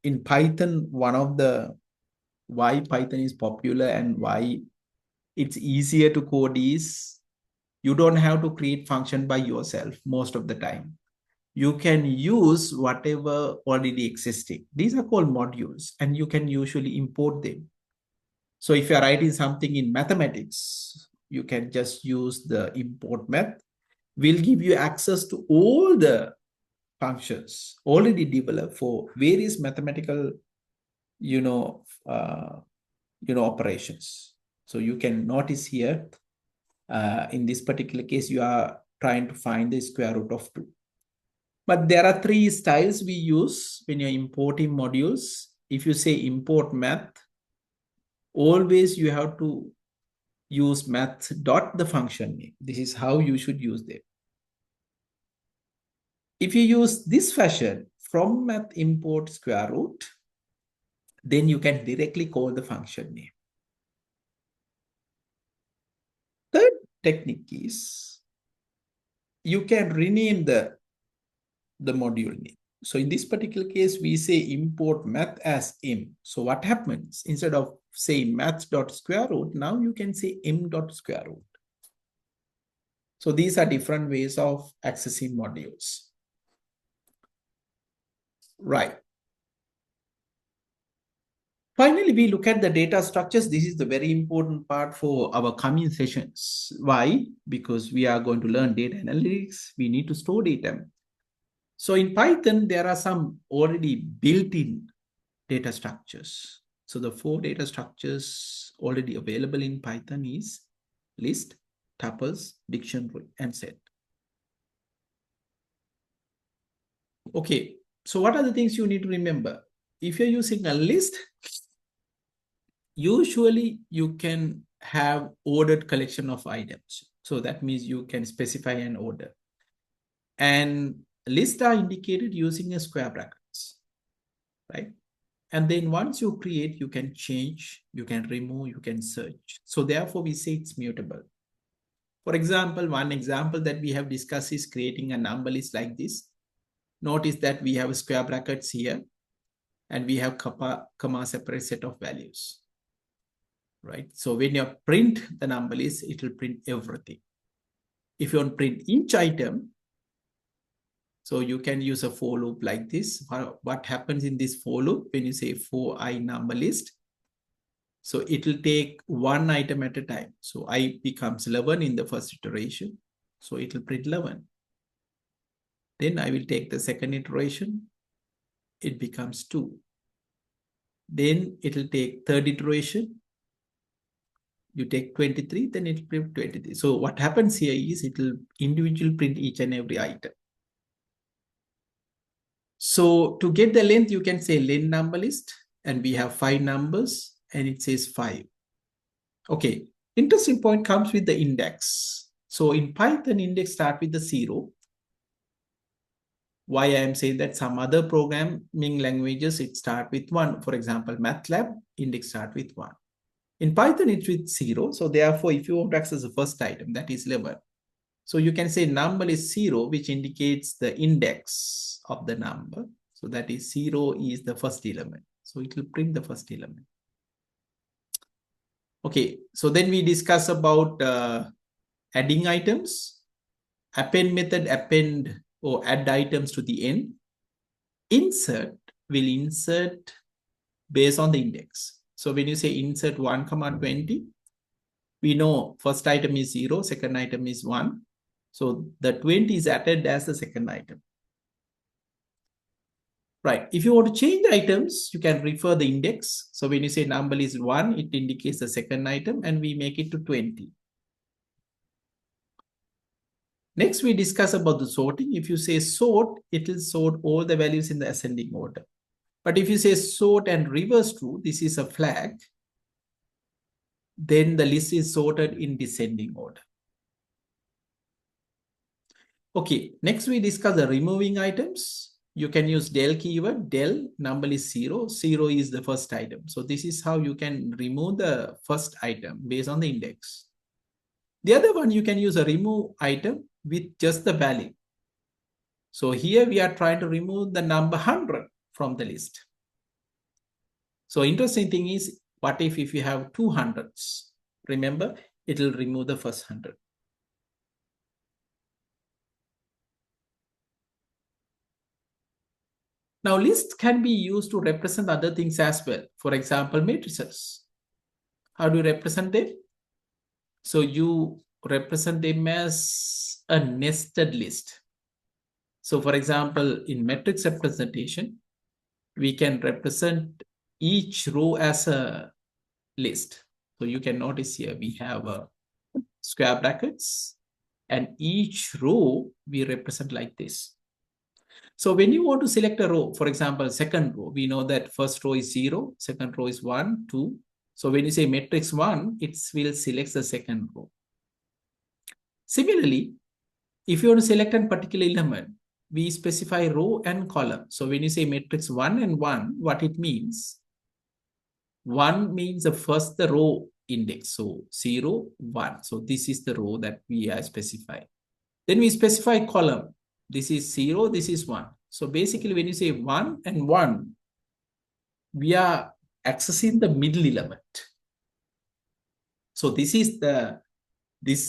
in Python, one of the why Python is popular and why it's easier to code is you don't have to create function by yourself most of the time. You can use whatever already existing. These are called modules, and you can usually import them. So if you're writing something in mathematics, you can just use the import method. Will give you access to all the functions already developed for various mathematical, operations. So you can notice here, in this particular case, you are trying to find the square root of 2. But there are 3 styles we use when you're importing modules. If you say import math, always you have to use math dot the function name. This is how you should use them. If you use this fashion, from math import square root, then you can directly call the function name. Third technique is you can rename the module name. So in this particular case, we say import math as m. So what happens? Instead of saying math dot square root, now you can say m dot square root. So these are different ways of accessing modules. Right. Finally, we look at the data structures. This is the very important part for our coming sessions. Why? Because we are going to learn data analytics. We need to store data. So in Python, there are some already built-in data structures. So the 4 data structures already available in Python is list, tuples, dictionary, and set. Okay, so what are the things you need to remember? If you're using a list, usually you can have ordered collection of items. So that means you can specify an order. And lists are indicated using a square brackets, right? And then once you create, you can change, you can remove, you can search. So therefore we say it's mutable. For example, one example that we have discussed is creating a number list like this. Notice that we have square brackets here and we have comma separate set of values, right? So when you print the number list, it will print everything. If you want to print each item, so you can use a for loop like this. What happens in this for loop when you say for I number list? So it will take one item at a time. So I becomes 11 in the first iteration. So it will print 11. Then I will take the second iteration. It becomes 2. Then it will take third iteration. You take 23, then it will print 23. So what happens here is it will individually print each and every item. So to get the length, you can say len number list, and we have 5 numbers, and it says 5. Okay, interesting point comes with the index. So in Python, index start with the 0. Why I am saying that some other programming languages, it start with 1. For example, MATLAB, index start with 1. In Python, it's with 0. So therefore, if you want to access the first item, that is 11. So you can say number is 0, which indicates the index of the number. So that is 0 is the first element. So it will print the first element. Okay, so then we discuss about adding items. Append method append or add items to the end. Insert will insert based on the index. So when you say insert 1, 20, we know first item is 0, second item is 1. So the 20 is added as the second item. Right. If you want to change the items, you can refer the index. So when you say number is 1, it indicates the second item and we make it to 20. Next, we discuss about the sorting. If you say sort, it will sort all the values in the ascending order. But if you say sort and reverse true, this is a flag, then the list is sorted in descending order. Okay, next we discuss the removing items. You can use del keyword. Del number is 0. 0 is the first item. So this is how you can remove the first item based on the index. The other one, you can use a remove item with just the value. So here we are trying to remove the number 100 from the list. So interesting thing is, what if you have 200s? Remember, it will remove the first 100. Now, list can be used to represent other things as well. For example, matrices. How do you represent them? So you represent them as a nested list. So for example, in matrix representation, we can represent each row as a list. So you can notice here we have square brackets and each row we represent like this. So when you want to select a row, for example, second row, we know that first row is 0, second row is 1, 2. So when you say matrix 1, it will select the second row. Similarly, if you want to select a particular element, we specify row and column. So when you say matrix 1 and 1, what it means? 1 means the row index. So 0, 1. So this is the row that we are specifying. Then we specify column. This is 0, this is 1. So basically when you say 1 and 1, we are accessing the middle element. So this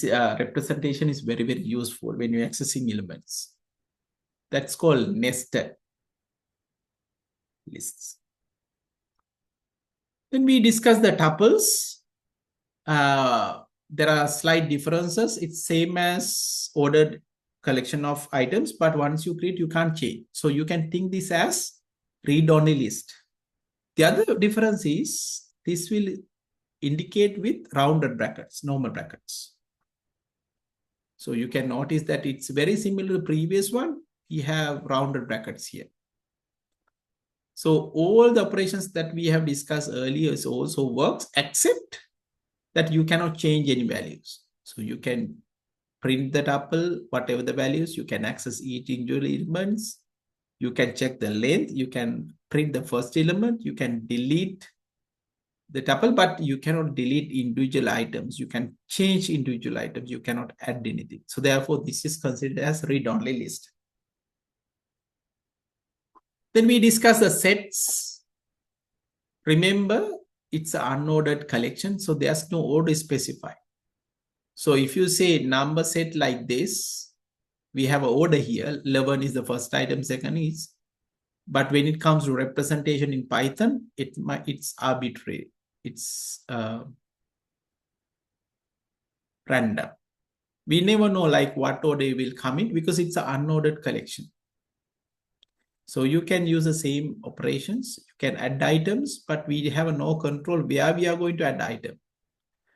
representation is very, very useful when you're accessing elements. That's called nested lists. Then we discuss the tuples. There are slight differences. It's same as ordered collection of items, but once you create, you can't change. So you can think this as read-only list. The other difference is this will indicate with rounded brackets, normal brackets. So you can notice that it's very similar to the previous one. We have rounded brackets here. So all the operations that we have discussed earlier also works, except that you cannot change any values. So you can print the tuple, whatever the values, you can access each individual elements. You can check the length, you can print the first element, you can delete the tuple, but you cannot delete individual items. You can change individual items, you cannot add anything. So therefore, this is considered as read-only list. Then we discuss the sets. Remember, it's an unordered collection, so there's no order specified. So if you say number set like this, we have an order here. 11 is the first item, second is. But when it comes to representation in Python, it's arbitrary. It's random. We never know like what order will come in because it's an unordered collection. So you can use the same operations. You can add items, but we have no control where we are going to add item.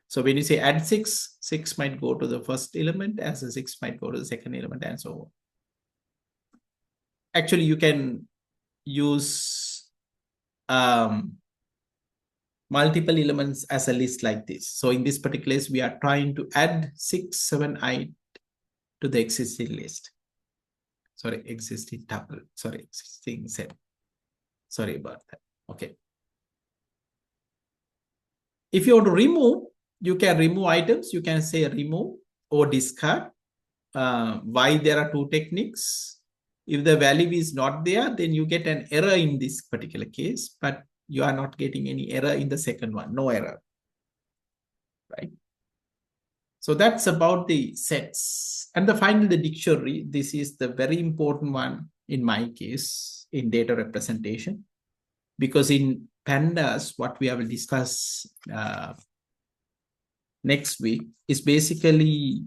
So when you say add 6, 6 might go to the first element, as a 6 might go to the second element, and so on. Actually, you can use multiple elements as a list like this. So in this particular case, we are trying to add 6, 7, 8 to the existing list. Sorry, existing tuple. Sorry, existing set. Sorry about that. Okay. If you want to remove, you can remove items. You can say remove or discard. Why there are two techniques. If the value is not there, then you get an error in this particular case, but you are not getting any error in the second one. No error, right? So that's about the sets. And the finally, the dictionary. This is the very important one in my case in data representation, because in pandas, what we will discuss next week is basically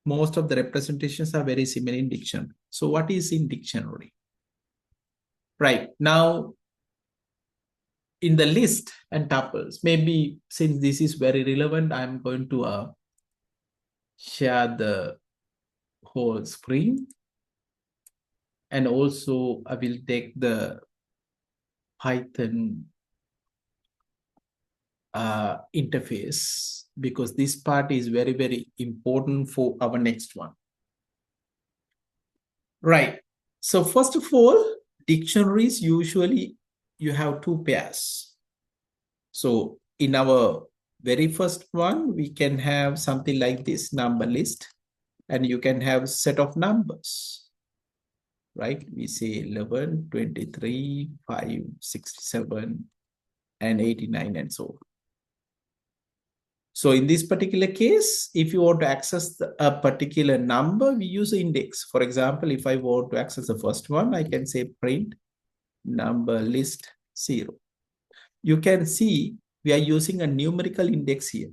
most of the representations are very similar in dictionary. So what is in dictionary? Right. Now, in the list and tuples, maybe since this is very relevant, I'm going to share the whole screen. And also I will take the Python interface, because this part is very, very important for our next one. Right. So first of all, dictionaries, usually you have two pairs. So in our very first one, we can have something like this number list, and you can have set of numbers, right? We say 11, 23, 5, 67, and 89, and so on. So in this particular case, if you want to access a particular number, we use an index. For example, if I want to access the first one, I can say print number list 0. You can see we are using a numerical index here.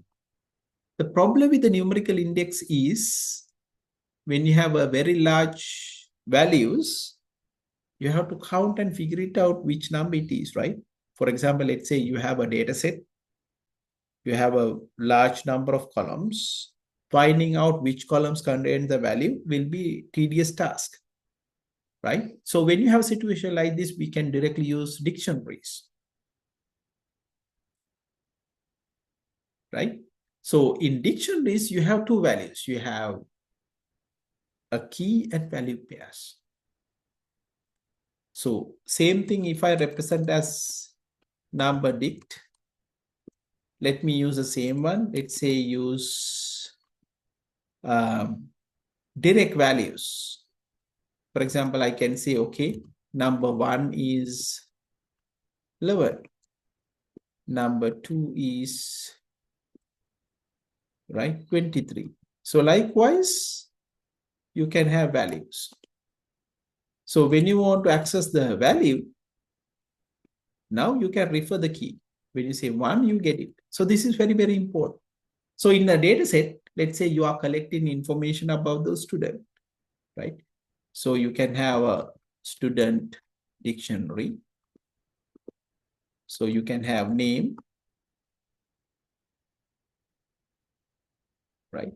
The problem with the numerical index is when you have a very large values, you have to count and figure it out which number it is, right? For example, let's say you have a data set. You have a large number of columns. Finding out which columns contain the value will be tedious task, right? So when you have a situation like this, we can directly use dictionaries, right? So in dictionaries, you have two values. You have a key and value pairs. So same thing if I represent as number dict. Let me use the same one. Let's say use direct values. For example, I can say, okay, number 1 is 11. Number 2 is, right, 23. So likewise, you can have values. So when you want to access the value, now you can refer the key. When you say 1, you get it. So this is very, very important. So in a data set, let's say you are collecting information about the student, right? So you can have a student dictionary. So you can have name, right?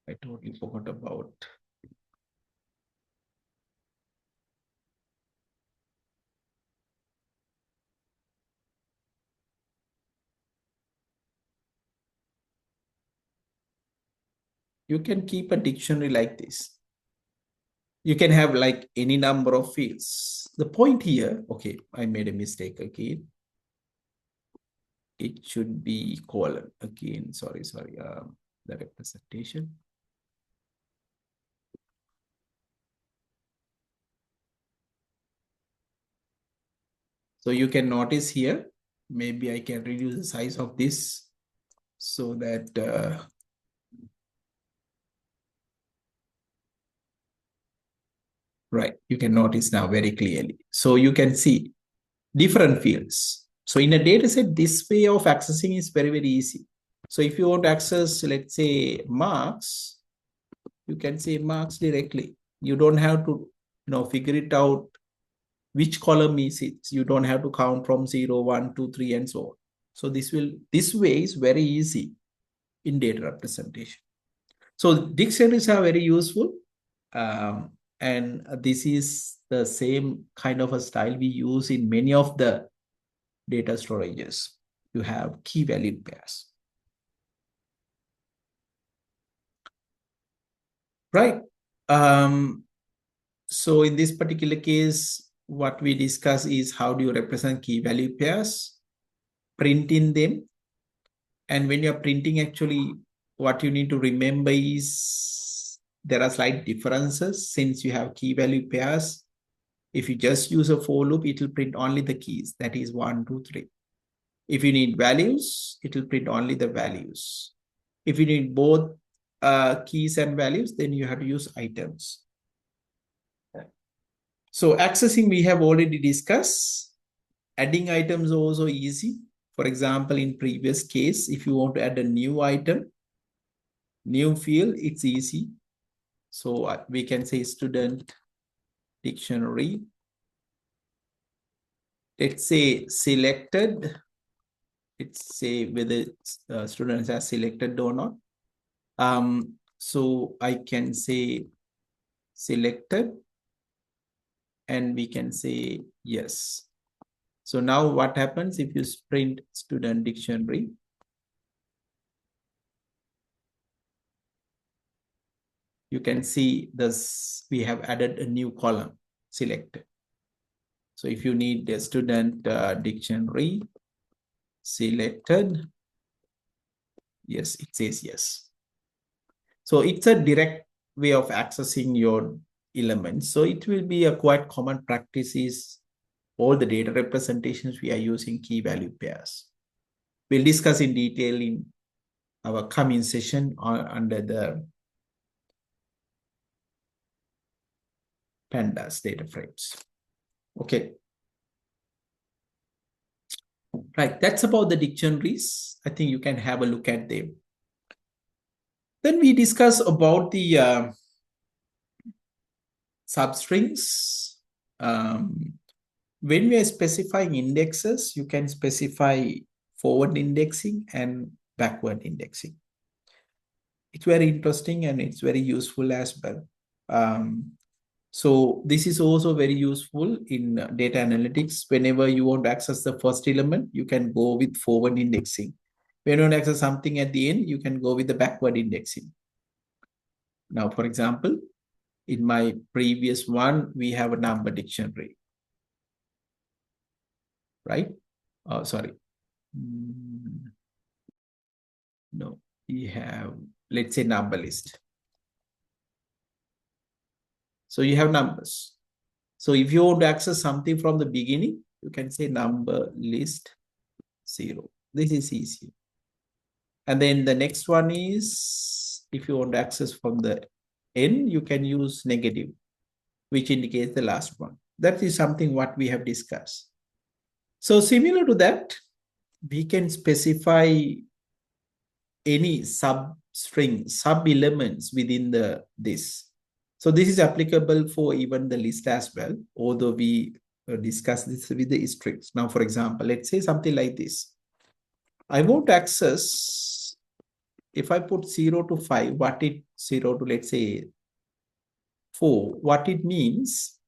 I totally forgot about. You can keep a dictionary like this. You can have like any number of fields. The point here, okay, I made a mistake again. It should be colon again. Sorry, the representation. So you can notice here, maybe I can reduce the size of this so that right, you can notice now very clearly. So you can see different fields. So in a data set, this way of accessing is very, very easy. So if you want to access, let's say, marks, you can say marks directly. You don't have to, figure it out which column is it. You don't have to count from 0, 1, 2, 3, and so on. So this way is very easy in data representation. So dictionaries are very useful. And this is the same kind of a style we use in many of the data storages. You have key value pairs. Right. So in this particular case, what we discuss is how do you represent key value pairs, printing them. And when you're printing, actually, what you need to remember is there are slight differences since you have key value pairs. If you just use a for loop, it will print only the keys. That is 1, 2, 3. If you need values, it will print only the values. If you need both keys and values, then you have to use items. So accessing, we have already discussed. Adding items also easy. For example, in previous case, if you want to add a new item, new field, it's easy. So we can say student dictionary. Let's say selected. Let's say whether students are selected or not. So I can say selected and we can say yes. So now what happens if you print student dictionary? You can see this, we have added a new column, selected. So if you need the student dictionary, selected, yes, it says yes. So it's a direct way of accessing your elements. So it will be a quite common practice is all the data representations we are using key value pairs. We'll discuss in detail in our coming session under the pandas data frames. Okay. Right, that's about the dictionaries. I think you can have a look at them. Then we discuss about the substrings. When we are specifying indexes, you can specify forward indexing and backward indexing. It's very interesting and it's very useful as well. So this is also very useful in data analytics. Whenever you want to access the first element, you can go with forward indexing. When you want to access something at the end, you can go with the backward indexing. Now, for example, in my previous one, we have a number dictionary, right? Oh, sorry. No, we have, let's say, number list. So you have numbers. So if you want to access something from the beginning, you can say number list 0. This is easy. And then the next one is, if you want to access from the end, you can use negative, which indicates the last one. That is something what we have discussed. So similar to that, we can specify any substring, sub-elements within this. So this is applicable for even the list as well, although we discuss this with the strings. Now, for example, let's say something like this. I want to access, if I put 0 to 5, what it 0 to, let's say, 4, what it means,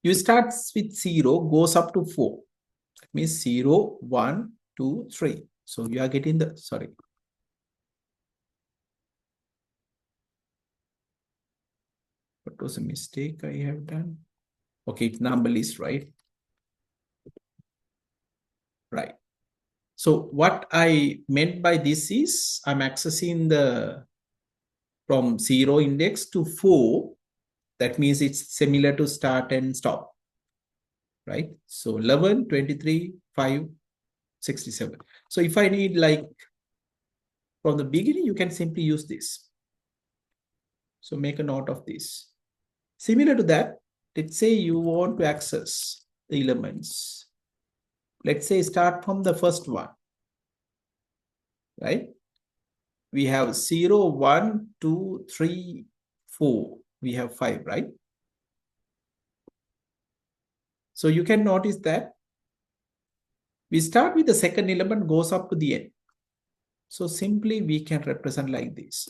you start with 0, goes up to 4. That means 0, 1, 2, 3. So you are getting the, sorry. What was a mistake I have done? Okay, it's number list, right? Right. So what I meant by this is I'm accessing the from 0 index to 4. That means it's similar to start and stop, right? So 11, 23, 5, 67. So if I need like from the beginning, you can simply use this. So make a note of this. Similar to that, let's say you want to access the elements. Let's say start from the first one, right? We have 0, 1, 2, 3, 4. We have 5, right? So you can notice that we start with the second element, goes up to the end. So simply we can represent like this.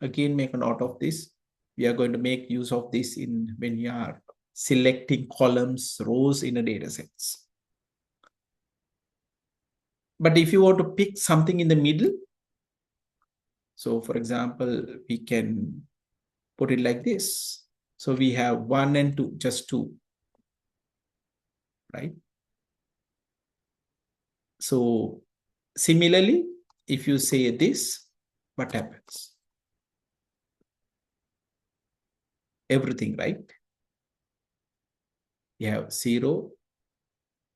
Again, make a note of this. We are going to make use of this in when you are selecting columns, rows in a data sets. But if you want to pick something in the middle, so for example, we can put it like this. So we have 1 and 2, just 2, right? So similarly, if you say this, what happens? Everything, right? You have 0,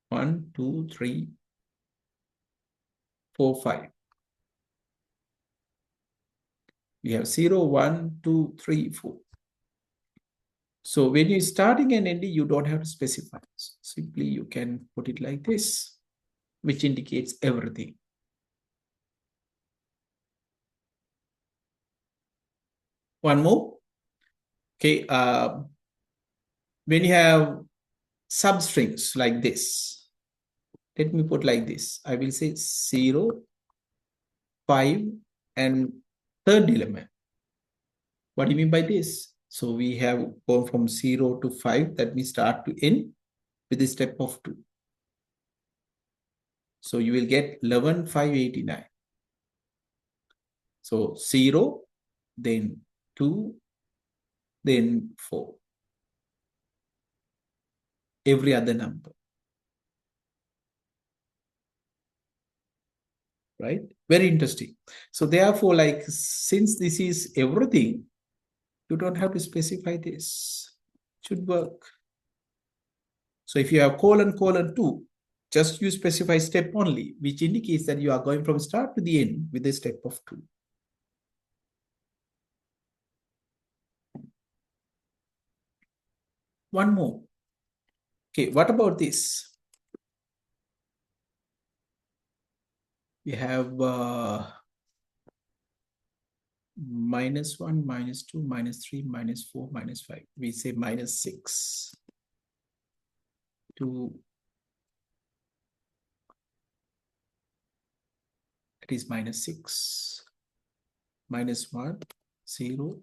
1, 2, 3, 4, 5. We have 0, 1, 2, 3, 4. So when you're starting and ending, you don't have to specify. So simply you can put it like this, which indicates everything. One more. Okay. When you have substrings like this, let me put like this. I will say 0, 5, and third element. What do you mean by this? So we have gone from 0 to 5. That means start to end with the step of 2. So you will get 11, 5, 89. So 0, then 2, then 4. Every other number. Right? Very interesting. So therefore, like, since this is everything, you don't have to specify this. Should work. So if you have colon, colon 2, just you specify step only, which indicates that you are going from start to the end with a step of 2. One more. Okay, what about this? We have -1, -2, -3, -4, -5. We say -6 to, it is -6, -1, 0.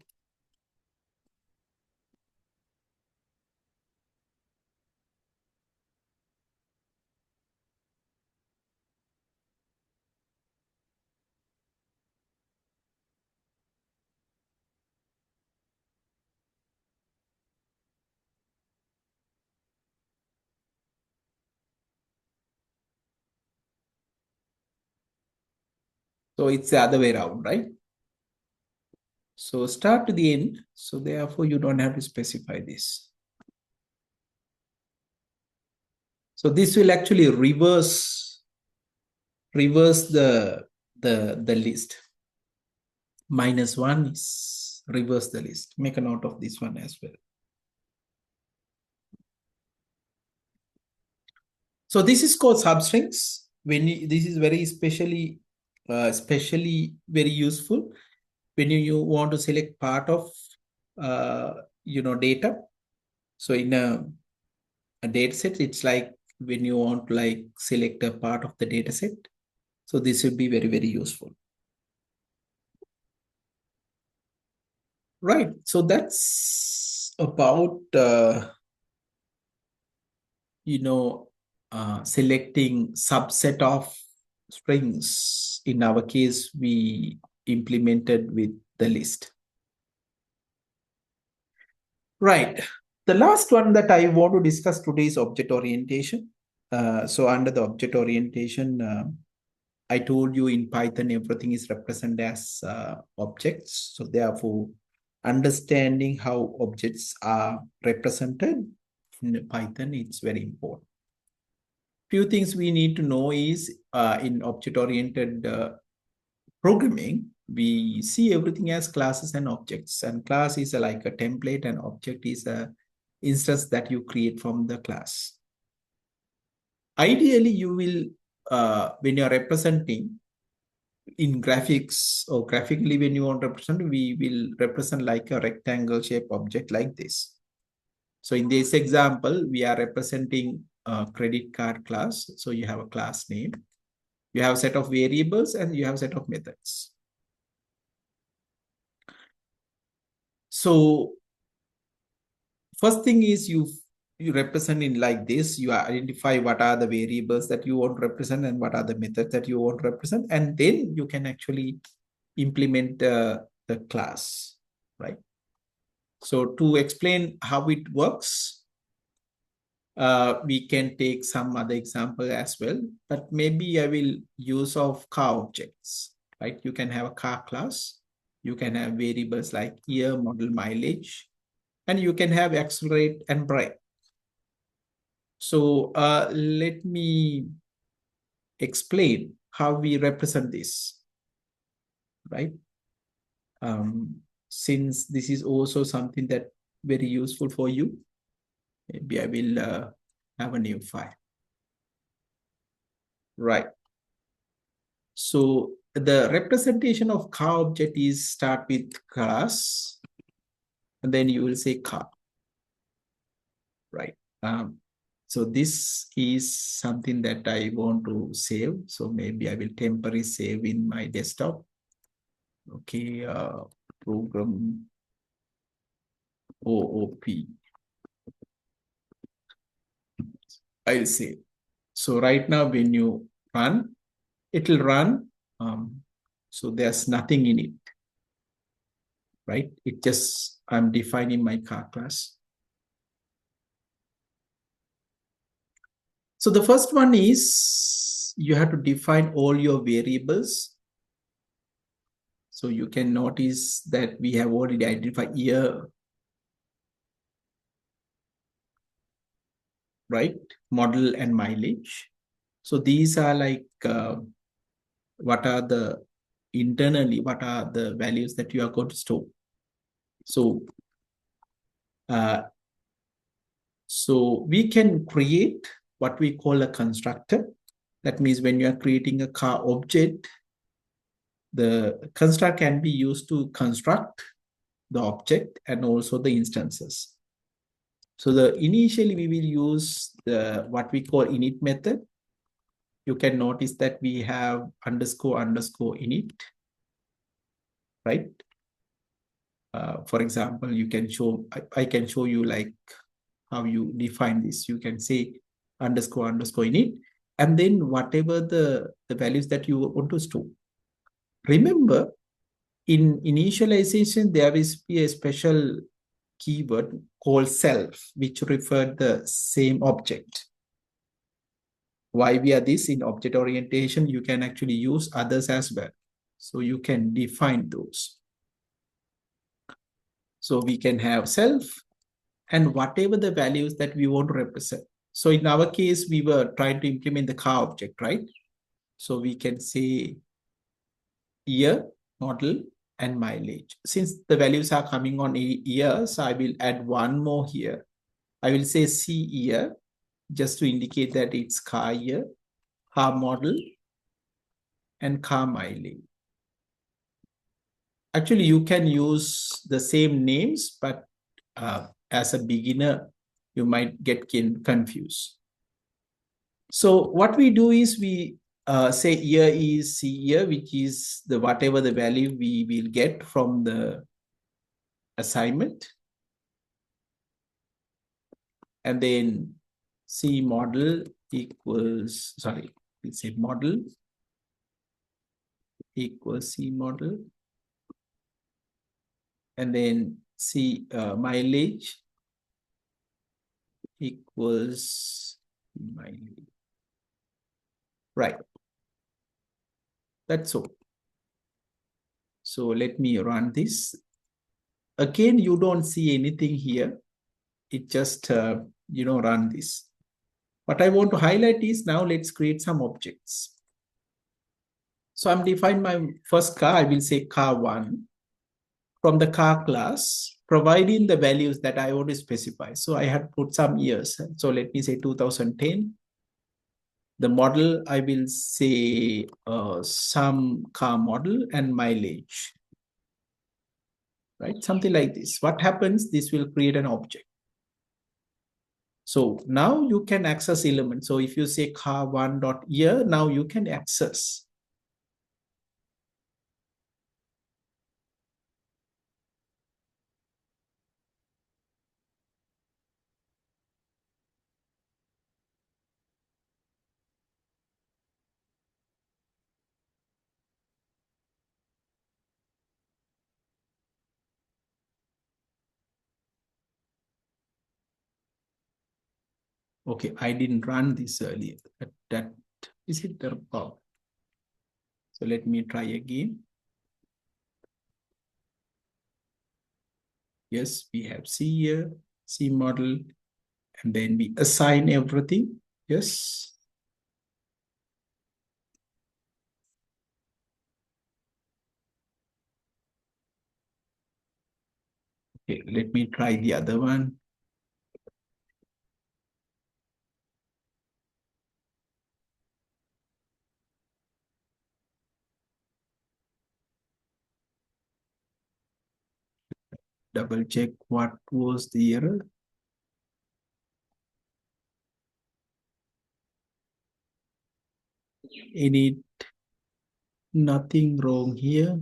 So it's the other way around, right? So start to the end. So therefore, you don't have to specify this. So this will actually reverse the list. -1 is reverse the list. Make a note of this one as well. So this is called substrings. This is very especially very useful when you want to select part of data. So in a data set, it's like when you want to like select a part of the data set. So this will be very, very useful. Right. So that's about selecting subset of strings. In our case, we implemented with the list. Right. The last one that I want to discuss today is object orientation. So under the object orientation, I told you in Python, everything is represented as objects. So therefore, understanding how objects are represented in Python, it's very important. Few things we need to know is in object-oriented programming, we see everything as classes and objects. And class is like a template and object is a instance that you create from the class. Ideally, you will, when you're representing in graphics or graphically, when you want to represent, we will represent like a rectangle shape object like this. So in this example, we are representing a credit card class. So you have a class name, you have a set of variables, and you have a set of methods. So first thing is you represent in like this. You identify what are the variables that you want to represent and what are the methods that you want to represent, and then you can actually implement the class, right? So to explain how it works, we can take some other example as well, but maybe I will use of car objects, right? You can have a car class. You can have variables like year, model, mileage, and you can have accelerate and brake. So let me explain how we represent this, right? Since this is also something that very useful for you, maybe I will have a new file, right? So the representation of car object is start with class, and then you will say car, right? So this is something that I want to save. So maybe I will temporarily save in my desktop. Okay, program OOP. I'll save. So right now when you run, it will run. So there's nothing in it, right? It just, I'm defining my car class. So the first one is you have to define all your variables. So you can notice that we have already identified year, right? Model and mileage. So these are like what are the internally, what are the values that you are going to store. So uh, we can create what we call a constructor. That means when you are creating a car object, the constructor can be used to construct the object and also the instances. So initially we will use the what we call init method. You can notice that we have underscore init, right? For example, you can show, I can show you like how you define this. You can say underscore init, and then whatever the values that you want to store. Remember, in initialization, there is a special keyword called self, which referred the same object. Why we are this in object orientation, you can actually use others as well. So you can define those. So we can have self and whatever the values that we want to represent. So in our case, we were trying to implement the car object, right? So we can say year, model, and mileage. Since the values are coming on a year, so I will add one more here. I will say C year, just to indicate that it's car year, car model, and car mileage. Actually, you can use the same names, but as a beginner, you might get confused. So what we do is we say year is C year, which is the whatever the value we will get from the assignment. And then C model equals, sorry, let's say model equals C model. And then C mileage equals mileage. Right. That's all. So let me run this. Again, you don't see anything here. It just, run this. What I want to highlight is now let's create some objects. So I'm defining my first car. I will say car 1 from the car class, providing the values that I want to specify. So I had put some years. So let me say 2010. The model, I will say some car model and mileage, right? Something like this. What happens? This will create an object. So now you can access elements. So if you say car1.year, now you can access. Okay, I didn't run this earlier. That is it the problem? So let me try again. Yes, we have C here, C model, and then we assign everything. Yes. Okay, let me try the other one. Double check what was the error. Any nothing wrong here.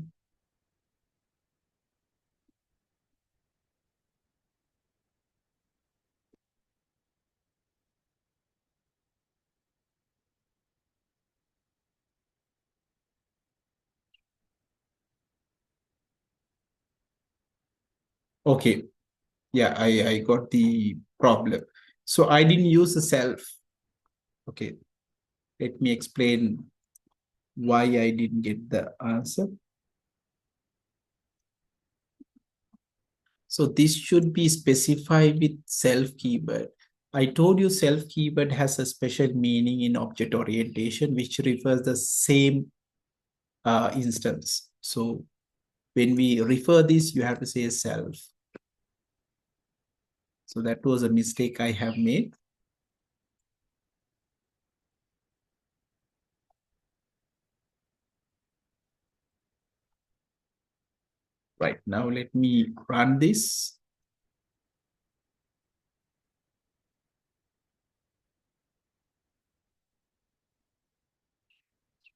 Okay, yeah, I got the problem. So I didn't use the self. Okay, let me explain why I didn't get the answer. So this should be specified with self keyword. I told you self keyword has a special meaning in object orientation, which refers the same instance. So when we refer this, you have to say self. So that was a mistake I have made. Right, now let me run this.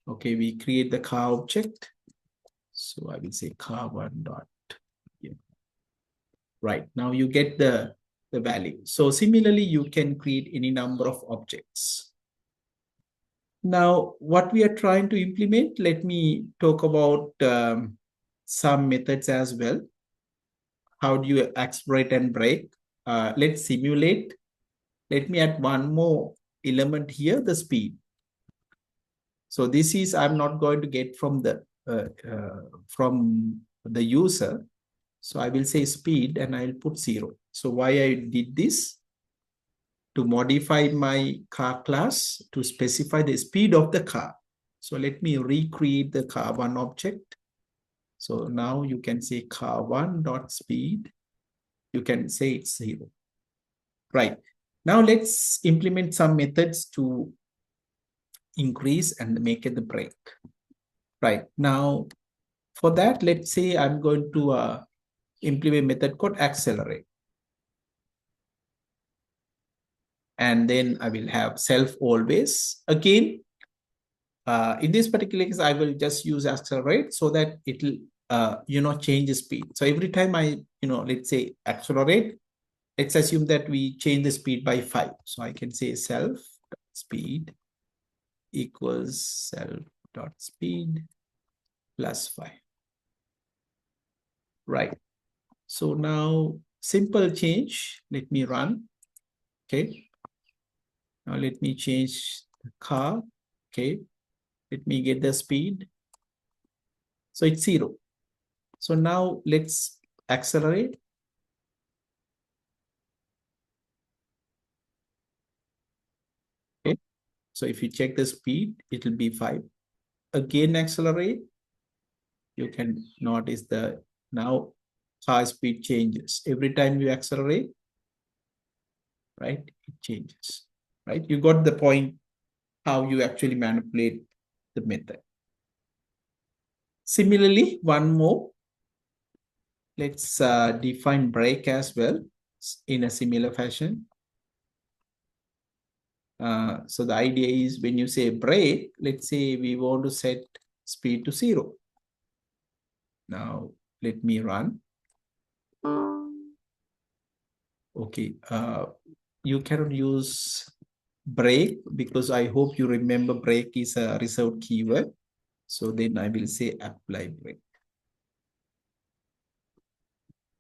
Okay, we create the car object. So I will say car1 dot. Yeah. Right, now you get the value. So similarly, you can create any number of objects. Now, what we are trying to implement, let me talk about some methods as well. How do you accelerate and brake? Let's simulate. Let me add one more element here, the speed. So this is, I'm not going to get from the user. So I will say speed and I'll put 0. So why I did this? To modify my car class to specify the speed of the car. So let me recreate the car1 object. So now you can say car1 dot speed. You can say it's 0. Right. Now let's implement some methods to increase and make it the brake. Right. Now for that, let's say I'm going to implement a method called accelerate. And then I will have self always. Again, in this particular case, I will just use accelerate so that it will, change the speed. So every time I, let's say accelerate, let's assume that we change the speed by 5. So I can say self speed equals self dot speed plus 5. Right. So now simple change. Let me run. Okay. Now let me change the car. Okay. Let me get the speed. So it's 0. So now let's accelerate. Okay. So if you check the speed, it will be 5. Again, accelerate. You can notice the now car speed changes. Every time you accelerate, right, it changes. Right. You got the point how you actually manipulate the method. Similarly, one more. Let's define brake as well in a similar fashion. So the idea is when you say brake, let's say we want to set speed to 0. Now let me run. Okay, you cannot use brake because I hope you remember brake is a reserved keyword. So then I will say apply brake.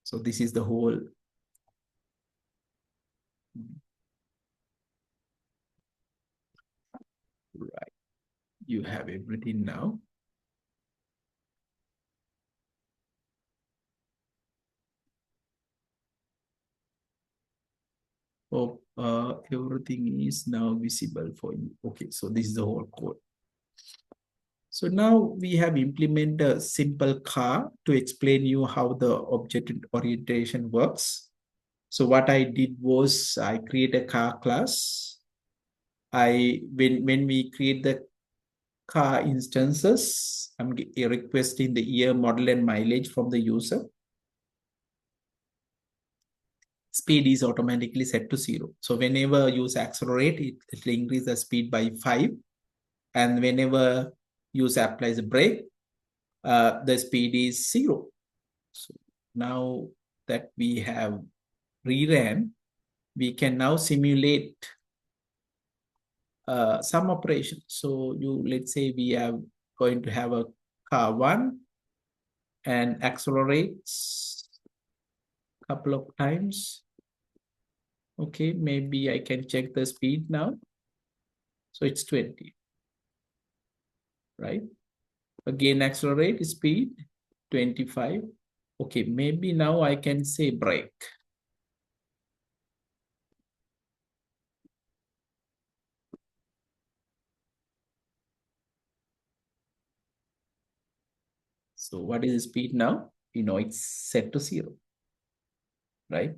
So this is the whole. you have everything now. Oh, everything is now visible for you. Okay, so this is the whole code. So now we have implemented a simple car to explain you how the object orientation works. So what I did was I create a car class. When we create the car instances, I'm requesting the year, model, and mileage from the user. Speed is automatically set to 0. So whenever user accelerate, it will increase the speed by 5. And whenever user applies a brake, the speed is 0. So now that we have reran, we can now simulate some operation. So let's say we are going to have a car 1 and accelerates a couple of times. Okay, maybe I can check the speed now. So it's 20, right? Again, accelerate speed 25. Okay, maybe now I can say brake. So what is the speed now? It's set to 0, right?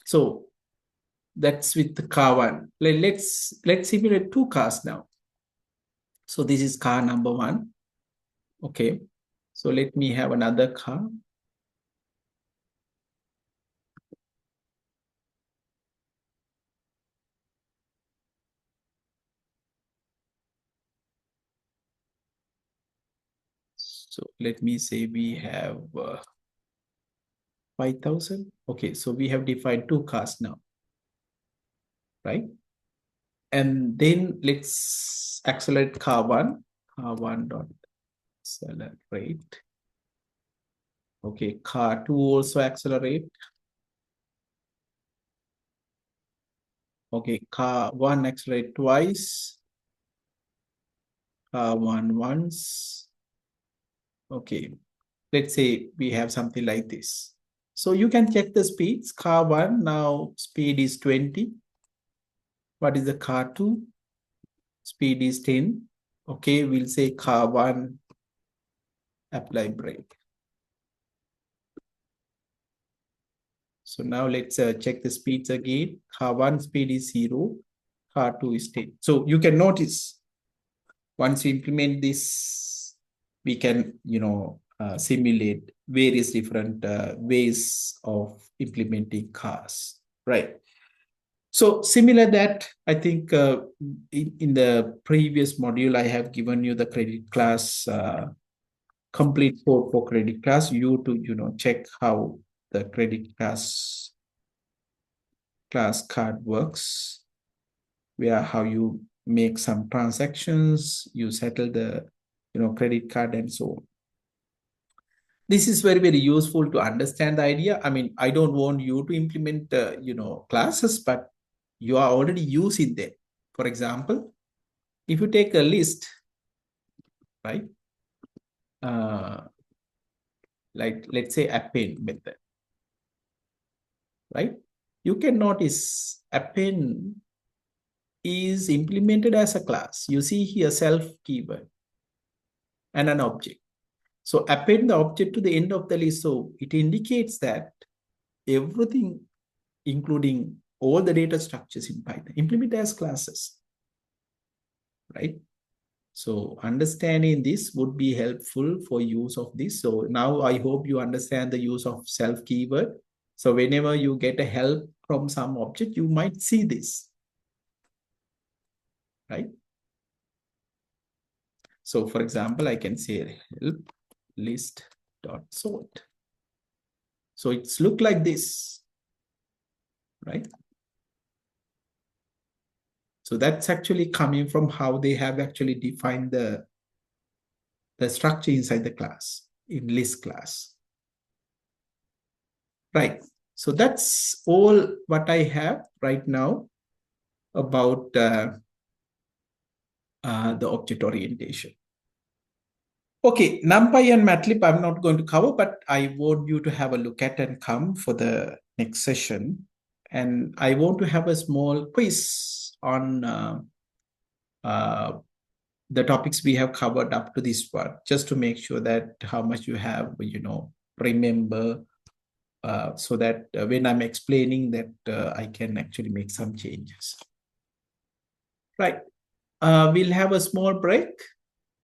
So that's with the car 1. Let's simulate 2 cars now. So this is car number 1. Okay. So let me have another car. So let me say we have 5,000. Okay, so we have defined 2 cars now, right? And then let's accelerate car 1. Car 1 dot accelerate. Okay, car 2 also accelerate. Okay, car 1 accelerate twice. Car 1 once. Okay, let's say we have something like this. So you can check the speeds. Car 1 now speed is 20. What is the car 2? Speed is 10. Okay, we'll say car 1 apply brake. So now let's check the speeds again. Car 1 speed is 0. Car 2 is 10. So you can notice once we implement this, we can, simulate various different ways of implementing cars, right? So similar that, I think in the previous module, I have given you the credit class, complete code for credit class, you to, check how the credit class card works, where how you make some transactions, you settle the, credit card and so on. This is very, very useful to understand the idea. I mean, I don't want you to implement, classes, but you are already using them. For example, if you take a list, right? Like let's say append method, right? You can notice append is implemented as a class. You see here self keyword and an object. So append the object to the end of the list. So it indicates that everything, including all the data structures in Python, implement as classes, right? So understanding this would be helpful for use of this. So now I hope you understand the use of self keyword. So whenever you get a help from some object, you might see this, right? So for example, I can say help list dot sort. So it's look like this, right? So that's actually coming from how they have actually defined the structure inside the class in list class, right? So that's all what I have right now about the object orientation. Okay, NumPy and Matlab I'm not going to cover, but I want you to have a look at and come for the next session. And I want to have a small quiz on the topics we have covered up to this part, just to make sure that how much you have, remember, so that when I'm explaining that I can actually make some changes. Right. We'll have a small break.